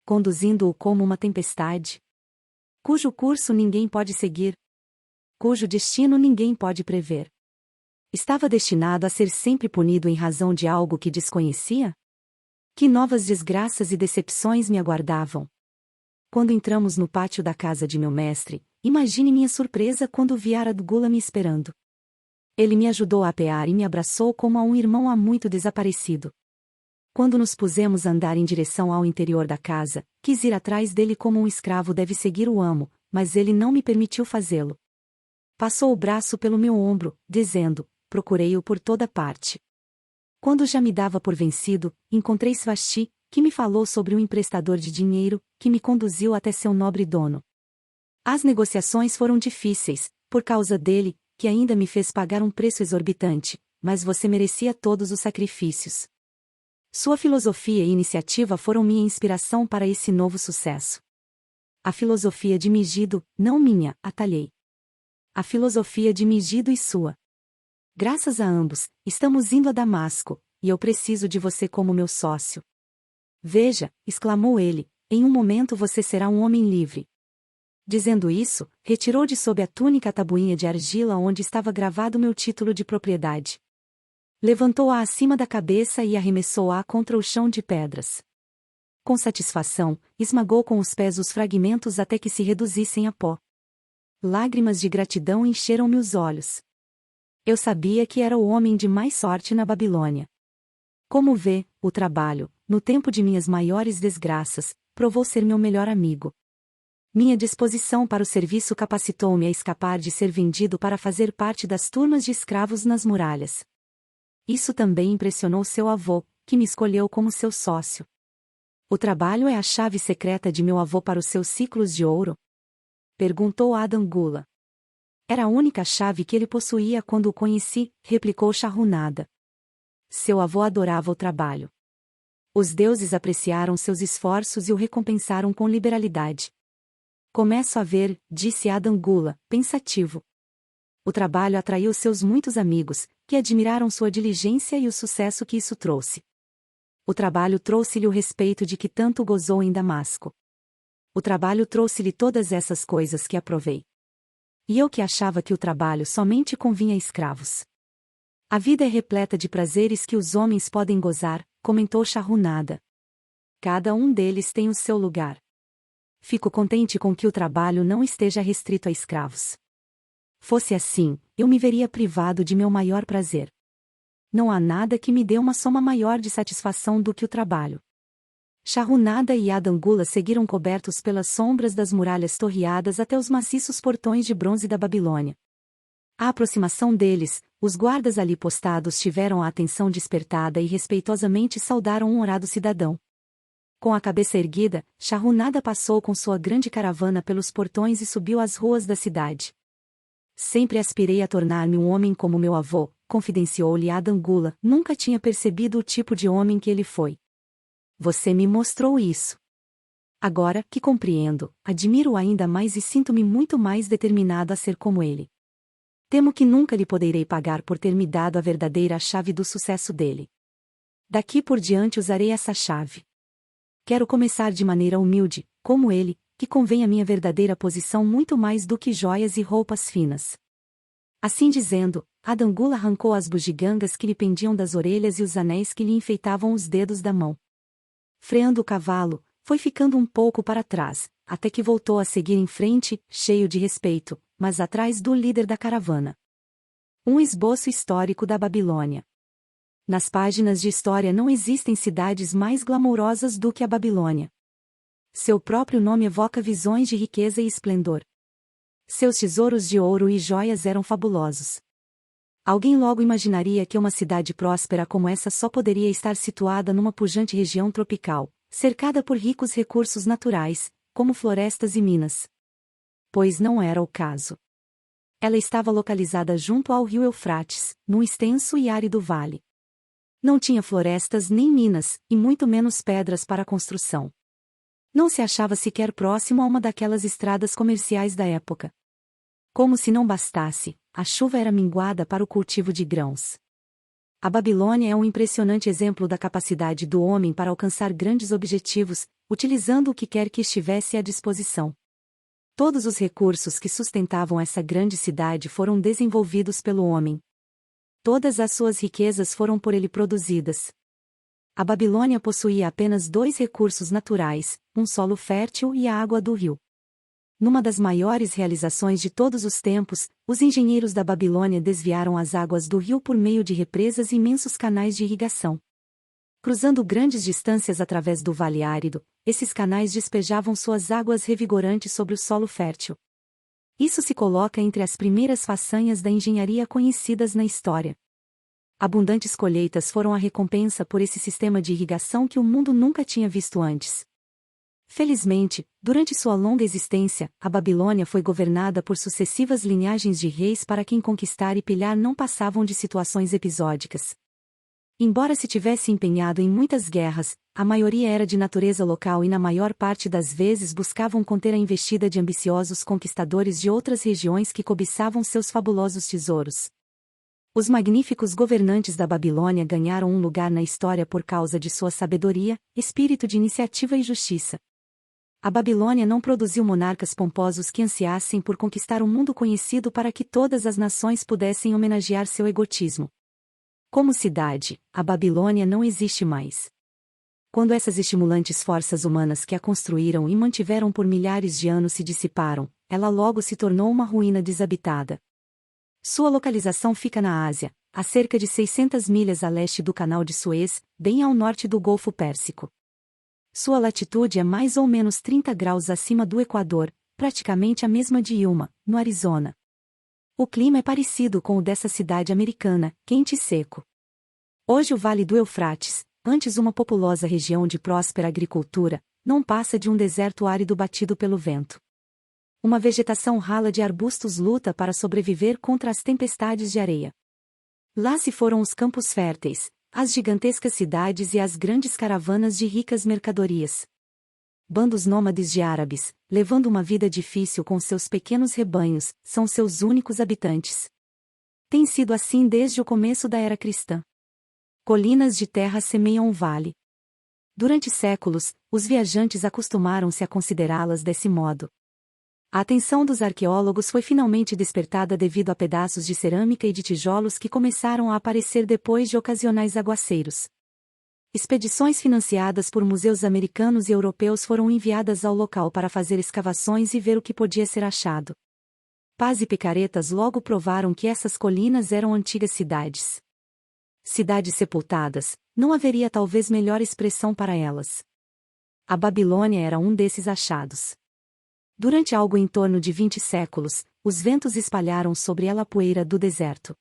Conduzindo-o como uma tempestade. Cujo curso ninguém pode seguir. Cujo destino ninguém pode prever. Estava destinado a ser sempre punido em razão de algo que desconhecia? Que novas desgraças e decepções me aguardavam? Quando entramos no pátio da casa de meu mestre, imagine minha surpresa quando vi Aradgula me esperando. Ele me ajudou a apear e me abraçou como a um irmão há muito desaparecido. Quando nos pusemos a andar em direção ao interior da casa, quis ir atrás dele como um escravo deve seguir o amo, mas ele não me permitiu fazê-lo. Passou o braço pelo meu ombro, dizendo: procurei-o por toda parte. Quando já me dava por vencido, encontrei Svasti, que me falou sobre um emprestador de dinheiro, que me conduziu até seu nobre dono. As negociações foram difíceis, por causa dele, que ainda me fez pagar um preço exorbitante, mas você merecia todos os sacrifícios. Sua filosofia e iniciativa foram minha inspiração para esse novo sucesso. A filosofia de Megido, não minha, atalhei. A filosofia de Megido e sua. Graças a ambos, estamos indo a Damasco, e eu preciso de você como meu sócio. Veja, exclamou ele, em um momento você será um homem livre. Dizendo isso, retirou de sob a túnica a tabuinha de argila onde estava gravado meu título de propriedade. Levantou-a acima da cabeça e arremessou-a contra o chão de pedras. Com satisfação, esmagou com os pés os fragmentos até que se reduzissem a pó. Lágrimas de gratidão encheram-me os olhos. Eu sabia que era o homem de mais sorte na Babilônia. Como vê, o trabalho, no tempo de minhas maiores desgraças, provou ser meu melhor amigo. Minha disposição para o serviço capacitou-me a escapar de ser vendido para fazer parte das turmas de escravos nas muralhas. Isso também impressionou seu avô, que me escolheu como seu sócio. O trabalho é a chave secreta de meu avô para os seus ciclos de ouro? Perguntou Adam Gula. Era a única chave que ele possuía quando o conheci, replicou Shahunada. Seu avô adorava o trabalho. Os deuses apreciaram seus esforços e o recompensaram com liberalidade. Começo a ver, disse Adam Gula, pensativo. O trabalho atraiu seus muitos amigos, que admiraram sua diligência e o sucesso que isso trouxe. O trabalho trouxe-lhe o respeito de que tanto gozou em Damasco. O trabalho trouxe-lhe todas essas coisas que aprovei. E eu que achava que o trabalho somente convinha a escravos. A vida é repleta de prazeres que os homens podem gozar, comentou Shahunada. Cada um deles tem o seu lugar. Fico contente com que o trabalho não esteja restrito a escravos. Fosse assim, eu me veria privado de meu maior prazer. Não há nada que me dê uma soma maior de satisfação do que o trabalho. Shahunada e Adam Gula seguiram cobertos pelas sombras das muralhas torreadas até os maciços portões de bronze da Babilônia. À aproximação deles, os guardas ali postados tiveram a atenção despertada e respeitosamente saudaram um honrado cidadão. Com a cabeça erguida, Shahunada passou com sua grande caravana pelos portões e subiu as ruas da cidade. Sempre aspirei a tornar-me um homem como meu avô, confidenciou-lhe Adam Gula, nunca tinha percebido o tipo de homem que ele foi. Você me mostrou isso. Agora que compreendo, admiro-o ainda mais e sinto-me muito mais determinado a ser como ele. Temo que nunca lhe poderei pagar por ter me dado a verdadeira chave do sucesso dele. Daqui por diante usarei essa chave. Quero começar de maneira humilde, como ele, que convém à minha verdadeira posição muito mais do que joias e roupas finas. Assim dizendo, Adam Gula arrancou as bugigangas que lhe pendiam das orelhas e os anéis que lhe enfeitavam os dedos da mão. Freando o cavalo, foi ficando um pouco para trás, até que voltou a seguir em frente, cheio de respeito, mas atrás do líder da caravana. Um esboço histórico da Babilônia. Nas páginas de história não existem cidades mais glamourosas do que a Babilônia. Seu próprio nome evoca visões de riqueza e esplendor. Seus tesouros de ouro e joias eram fabulosos. Alguém logo imaginaria que uma cidade próspera como essa só poderia estar situada numa pujante região tropical, cercada por ricos recursos naturais, como florestas e minas. Pois não era o caso. Ela estava localizada junto ao rio Eufrates, num extenso e árido vale. Não tinha florestas nem minas, e muito menos pedras para construção. Não se achava sequer próximo a uma daquelas estradas comerciais da época. Como se não bastasse, a chuva era minguada para o cultivo de grãos. A Babilônia é um impressionante exemplo da capacidade do homem para alcançar grandes objetivos, utilizando o que quer que estivesse à disposição. Todos os recursos que sustentavam essa grande cidade foram desenvolvidos pelo homem. Todas as suas riquezas foram por ele produzidas. A Babilônia possuía apenas dois recursos naturais, um solo fértil e a água do rio. Numa das maiores realizações de todos os tempos, os engenheiros da Babilônia desviaram as águas do rio por meio de represas e imensos canais de irrigação. Cruzando grandes distâncias através do vale árido, esses canais despejavam suas águas revigorantes sobre o solo fértil. Isso se coloca entre as primeiras façanhas da engenharia conhecidas na história. Abundantes colheitas foram a recompensa por esse sistema de irrigação que o mundo nunca tinha visto antes. Felizmente, durante sua longa existência, a Babilônia foi governada por sucessivas linhagens de reis para quem conquistar e pilhar não passavam de situações episódicas. Embora se tivesse empenhado em muitas guerras, a maioria era de natureza local e na maior parte das vezes buscavam conter a investida de ambiciosos conquistadores de outras regiões que cobiçavam seus fabulosos tesouros. Os magníficos governantes da Babilônia ganharam um lugar na história por causa de sua sabedoria, espírito de iniciativa e justiça. A Babilônia não produziu monarcas pomposos que ansiassem por conquistar um mundo conhecido para que todas as nações pudessem homenagear seu egotismo. Como cidade, a Babilônia não existe mais. Quando essas estimulantes forças humanas que a construíram e mantiveram por milhares de anos se dissiparam, ela logo se tornou uma ruína desabitada. Sua localização fica na Ásia, a cerca de 600 milhas a leste do Canal de Suez, bem ao norte do Golfo Pérsico. Sua latitude é mais ou menos 30 graus acima do Equador, praticamente a mesma de Yuma, no Arizona. O clima é parecido com o dessa cidade americana, quente e seco. Hoje o Vale do Eufrates, antes uma populosa região de próspera agricultura, não passa de um deserto árido batido pelo vento. Uma vegetação rala de arbustos luta para sobreviver contra as tempestades de areia. Lá se foram os campos férteis, as gigantescas cidades e as grandes caravanas de ricas mercadorias. Bandos nômades de árabes, levando uma vida difícil com seus pequenos rebanhos, são seus únicos habitantes. Tem sido assim desde o começo da era cristã. Colinas de terra semeiam o vale. Durante séculos, os viajantes acostumaram-se a considerá-las desse modo. A atenção dos arqueólogos foi finalmente despertada devido a pedaços de cerâmica e de tijolos que começaram a aparecer depois de ocasionais aguaceiros. Expedições financiadas por museus americanos e europeus foram enviadas ao local para fazer escavações e ver o que podia ser achado. Paz e picaretas logo provaram que essas colinas eram antigas cidades. Cidades sepultadas, não haveria talvez melhor expressão para elas. A Babilônia era um desses achados. Durante algo em torno de 20 séculos, os ventos espalharam sobre ela a poeira do deserto.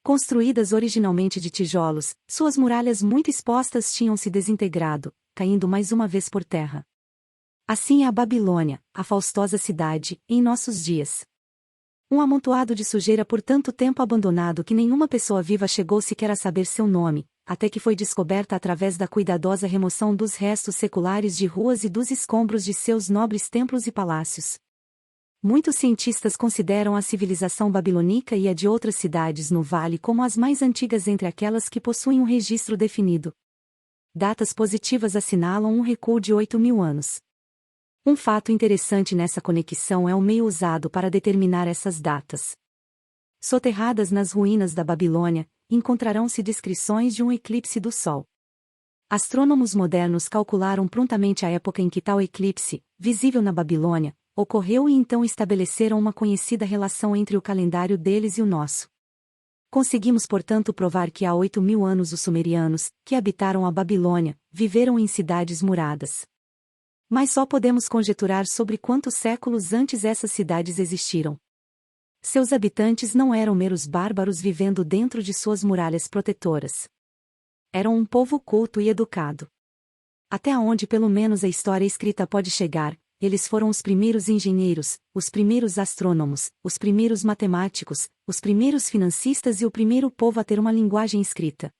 Construídas originalmente de tijolos, suas muralhas muito expostas tinham se desintegrado, caindo mais uma vez por terra. Assim é a Babilônia, a faustosa cidade, em nossos dias. Um amontoado de sujeira por tanto tempo abandonado que nenhuma pessoa viva chegou sequer a saber seu nome, até que foi descoberta através da cuidadosa remoção dos restos seculares de ruas e dos escombros de seus nobres templos e palácios. Muitos cientistas consideram a civilização babilônica e a de outras cidades no vale como as mais antigas entre aquelas que possuem um registro definido. Datas positivas assinalam um recuo de 8.000 anos. Um fato interessante nessa conexão é o meio usado para determinar essas datas. Soterradas nas ruínas da Babilônia, encontrarão-se descrições de um eclipse do Sol. Astrônomos modernos calcularam prontamente a época em que tal eclipse, visível na Babilônia, ocorreu e então estabeleceram uma conhecida relação entre o calendário deles e o nosso. Conseguimos portanto provar que há 8.000 anos os sumerianos, que habitaram a Babilônia, viveram em cidades muradas. Mas só podemos conjecturar sobre quantos séculos antes essas cidades existiram. Seus habitantes não eram meros bárbaros vivendo dentro de suas muralhas protetoras. Eram um povo culto e educado. Até onde pelo menos a história escrita pode chegar, eles foram os primeiros engenheiros, os primeiros astrônomos, os primeiros matemáticos, os primeiros financistas e o primeiro povo a ter uma linguagem escrita.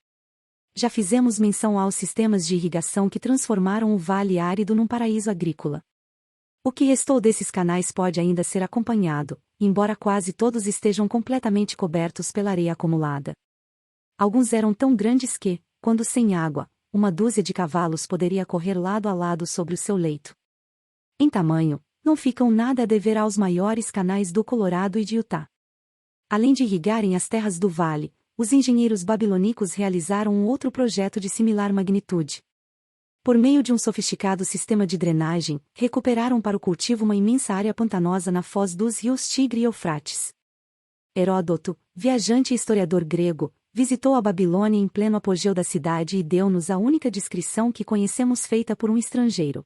Já fizemos menção aos sistemas de irrigação que transformaram o vale árido num paraíso agrícola. O que restou desses canais pode ainda ser acompanhado, embora quase todos estejam completamente cobertos pela areia acumulada. Alguns eram tão grandes que, quando sem água, uma dúzia de cavalos poderia correr lado a lado sobre o seu leito. Em tamanho, não ficam nada a dever aos maiores canais do Colorado e de Utah. Além de irrigarem as terras do vale, os engenheiros babilônicos realizaram um outro projeto de similar magnitude. Por meio de um sofisticado sistema de drenagem, recuperaram para o cultivo uma imensa área pantanosa na foz dos rios Tigre e Eufrates. Heródoto, viajante e historiador grego, visitou a Babilônia em pleno apogeu da cidade e deu-nos a única descrição que conhecemos feita por um estrangeiro.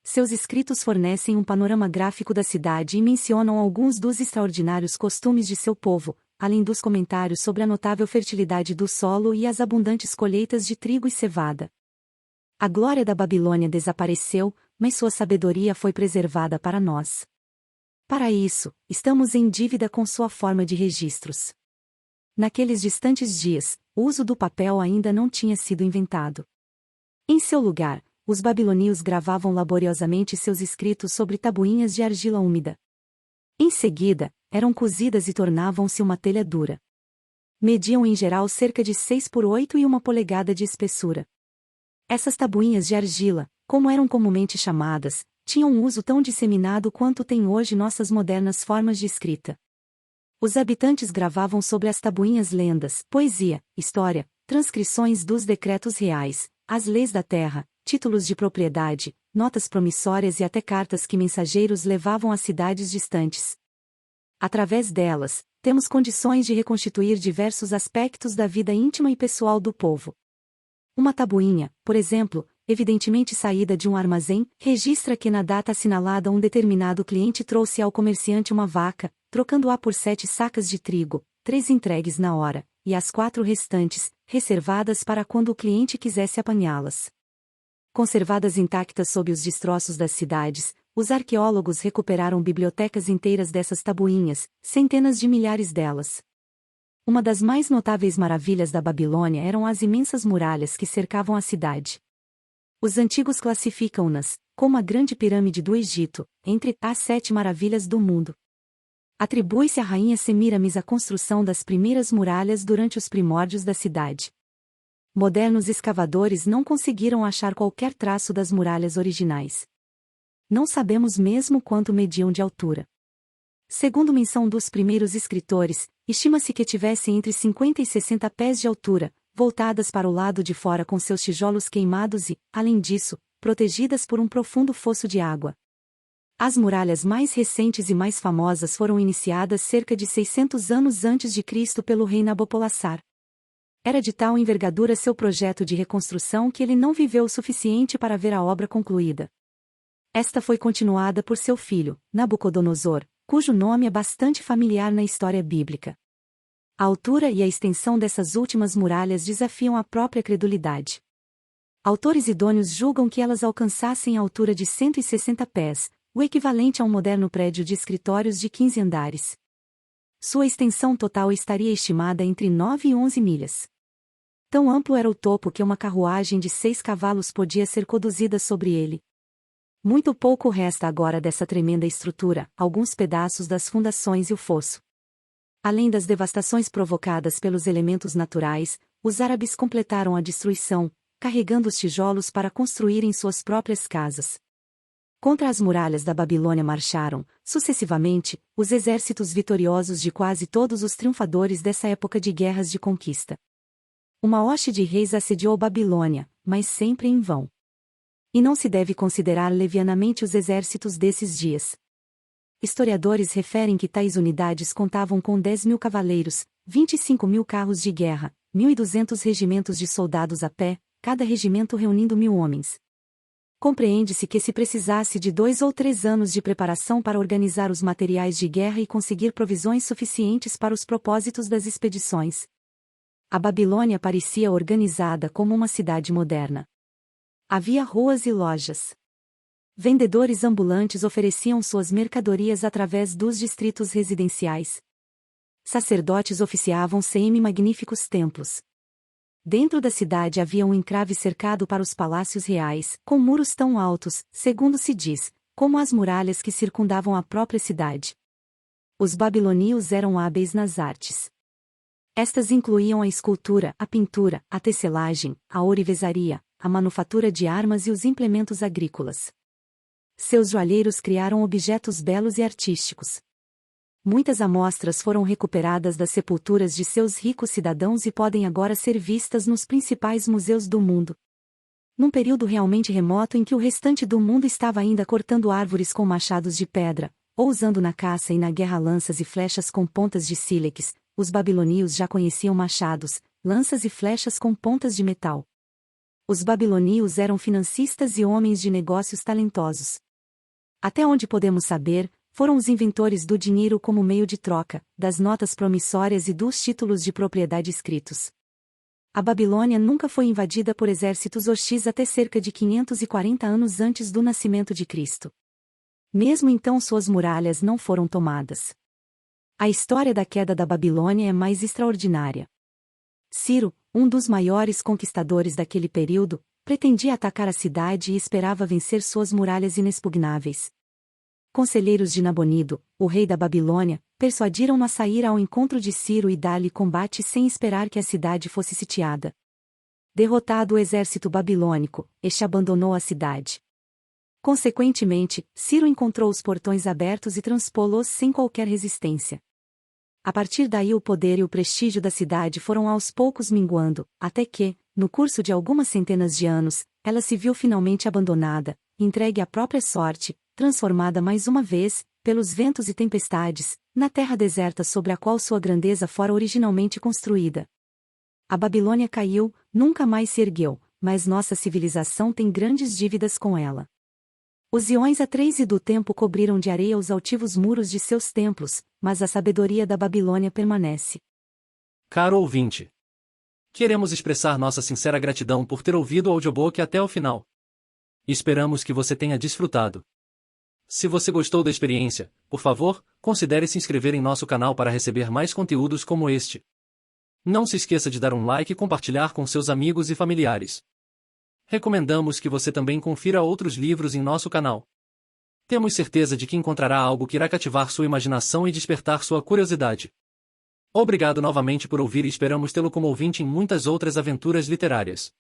Seus escritos fornecem um panorama gráfico da cidade e mencionam alguns dos extraordinários costumes de seu povo, além dos comentários sobre a notável fertilidade do solo e as abundantes colheitas de trigo e cevada. A glória da Babilônia desapareceu, mas sua sabedoria foi preservada para nós. Para isso, estamos em dívida com sua forma de registros. Naqueles distantes dias, o uso do papel ainda não tinha sido inventado. Em seu lugar, os babilônios gravavam laboriosamente seus escritos sobre tabuinhas de argila úmida. Em seguida, eram cozidas e tornavam-se uma telha dura. Mediam em geral cerca de 6 por 8 e 1 polegada de espessura. Essas tabuinhas de argila, como eram comumente chamadas, tinham um uso tão disseminado quanto têm hoje nossas modernas formas de escrita. Os habitantes gravavam sobre as tabuinhas lendas, poesia, história, transcrições dos decretos reais, as leis da terra, títulos de propriedade, notas promissórias e até cartas que mensageiros levavam a cidades distantes. Através delas, temos condições de reconstituir diversos aspectos da vida íntima e pessoal do povo. Uma tabuinha, por exemplo, evidentemente saída de um armazém, registra que na data assinalada um determinado cliente trouxe ao comerciante uma vaca, trocando-a por 7 sacas de trigo, 3 entregues na hora, e as 4 restantes, reservadas para quando o cliente quisesse apanhá-las. Conservadas intactas sob os destroços das cidades, os arqueólogos recuperaram bibliotecas inteiras dessas tabuinhas, centenas de milhares delas. Uma das mais notáveis maravilhas da Babilônia eram as imensas muralhas que cercavam a cidade. Os antigos classificam-nas, como a Grande Pirâmide do Egito, entre as 7 maravilhas do mundo. Atribui-se à rainha Semíramis a construção das primeiras muralhas durante os primórdios da cidade. Modernos escavadores não conseguiram achar qualquer traço das muralhas originais. Não sabemos mesmo quanto mediam de altura. Segundo menção dos primeiros escritores, estima-se que tivessem entre 50 e 60 pés de altura, voltadas para o lado de fora com seus tijolos queimados e, além disso, protegidas por um profundo fosso de água. As muralhas mais recentes e mais famosas foram iniciadas cerca de 600 anos antes de Cristo pelo rei Nabopolassar. Era de tal envergadura seu projeto de reconstrução que ele não viveu o suficiente para ver a obra concluída. Esta foi continuada por seu filho, Nabucodonosor, cujo nome é bastante familiar na história bíblica. A altura e a extensão dessas últimas muralhas desafiam a própria credulidade. Autores idôneos julgam que elas alcançassem a altura de 160 pés, o equivalente a um moderno prédio de escritórios de 15 andares. Sua extensão total estaria estimada entre 9 e 11 milhas. Tão amplo era o topo que uma carruagem de 6 cavalos podia ser conduzida sobre ele. Muito pouco resta agora dessa tremenda estrutura, alguns pedaços das fundações e o fosso. Além das devastações provocadas pelos elementos naturais, os árabes completaram a destruição, carregando os tijolos para construírem suas próprias casas. Contra as muralhas da Babilônia marcharam, sucessivamente, os exércitos vitoriosos de quase todos os triunfadores dessa época de guerras de conquista. Uma hoste de reis assediou Babilônia, mas sempre em vão. E não se deve considerar levianamente os exércitos desses dias. Historiadores referem que tais unidades contavam com 10.000 cavaleiros, 25.000 carros de guerra, 1.200 regimentos de soldados a pé, cada regimento reunindo 1.000 homens. Compreende-se que se precisasse de 2 ou 3 anos de preparação para organizar os materiais de guerra e conseguir provisões suficientes para os propósitos das expedições. A Babilônia parecia organizada como uma cidade moderna. Havia ruas e lojas. Vendedores ambulantes ofereciam suas mercadorias através dos distritos residenciais. Sacerdotes oficiavam magníficos templos. Dentro da cidade havia um encrave cercado para os palácios reais, com muros tão altos, segundo se diz, como as muralhas que circundavam a própria cidade. Os babilônios eram hábeis nas artes. Estas incluíam a escultura, a pintura, a tecelagem, a ourivesaria, a manufatura de armas e os implementos agrícolas. Seus joalheiros criaram objetos belos e artísticos. Muitas amostras foram recuperadas das sepulturas de seus ricos cidadãos e podem agora ser vistas nos principais museus do mundo. Num período realmente remoto em que o restante do mundo estava ainda cortando árvores com machados de pedra, ou usando na caça e na guerra lanças e flechas com pontas de sílex, os babilônios já conheciam machados, lanças e flechas com pontas de metal. Os babilônios eram financistas e homens de negócios talentosos. Até onde podemos saber, foram os inventores do dinheiro como meio de troca, das notas promissórias e dos títulos de propriedade escritos. A Babilônia nunca foi invadida por exércitos hostis até cerca de 540 anos antes do nascimento de Cristo. Mesmo então suas muralhas não foram tomadas. A história da queda da Babilônia é mais extraordinária. Ciro, um dos maiores conquistadores daquele período, pretendia atacar a cidade e esperava vencer suas muralhas inexpugnáveis. Conselheiros de Nabonido, o rei da Babilônia, persuadiram-no a sair ao encontro de Ciro e dar-lhe combate sem esperar que a cidade fosse sitiada. Derrotado o exército babilônico, este abandonou a cidade. Consequentemente, Ciro encontrou os portões abertos e transpô-los sem qualquer resistência. A partir daí o poder e o prestígio da cidade foram aos poucos minguando, até que, no curso de algumas centenas de anos, ela se viu finalmente abandonada, entregue à própria sorte, transformada mais uma vez, pelos ventos e tempestades, na terra deserta sobre a qual sua grandeza fora originalmente construída. A Babilônia caiu, nunca mais se ergueu, mas nossa civilização tem grandes dívidas com ela. Os íons A3 e do tempo cobriram de areia os altivos muros de seus templos, mas a sabedoria da Babilônia permanece. Caro ouvinte, queremos expressar nossa sincera gratidão por ter ouvido o audiobook até o final. Esperamos que você tenha desfrutado. Se você gostou da experiência, por favor, considere se inscrever em nosso canal para receber mais conteúdos como este. Não se esqueça de dar um like e compartilhar com seus amigos e familiares. Recomendamos que você também confira outros livros em nosso canal. Temos certeza de que encontrará algo que irá cativar sua imaginação e despertar sua curiosidade. Obrigado novamente por ouvir e esperamos tê-lo como ouvinte em muitas outras aventuras literárias.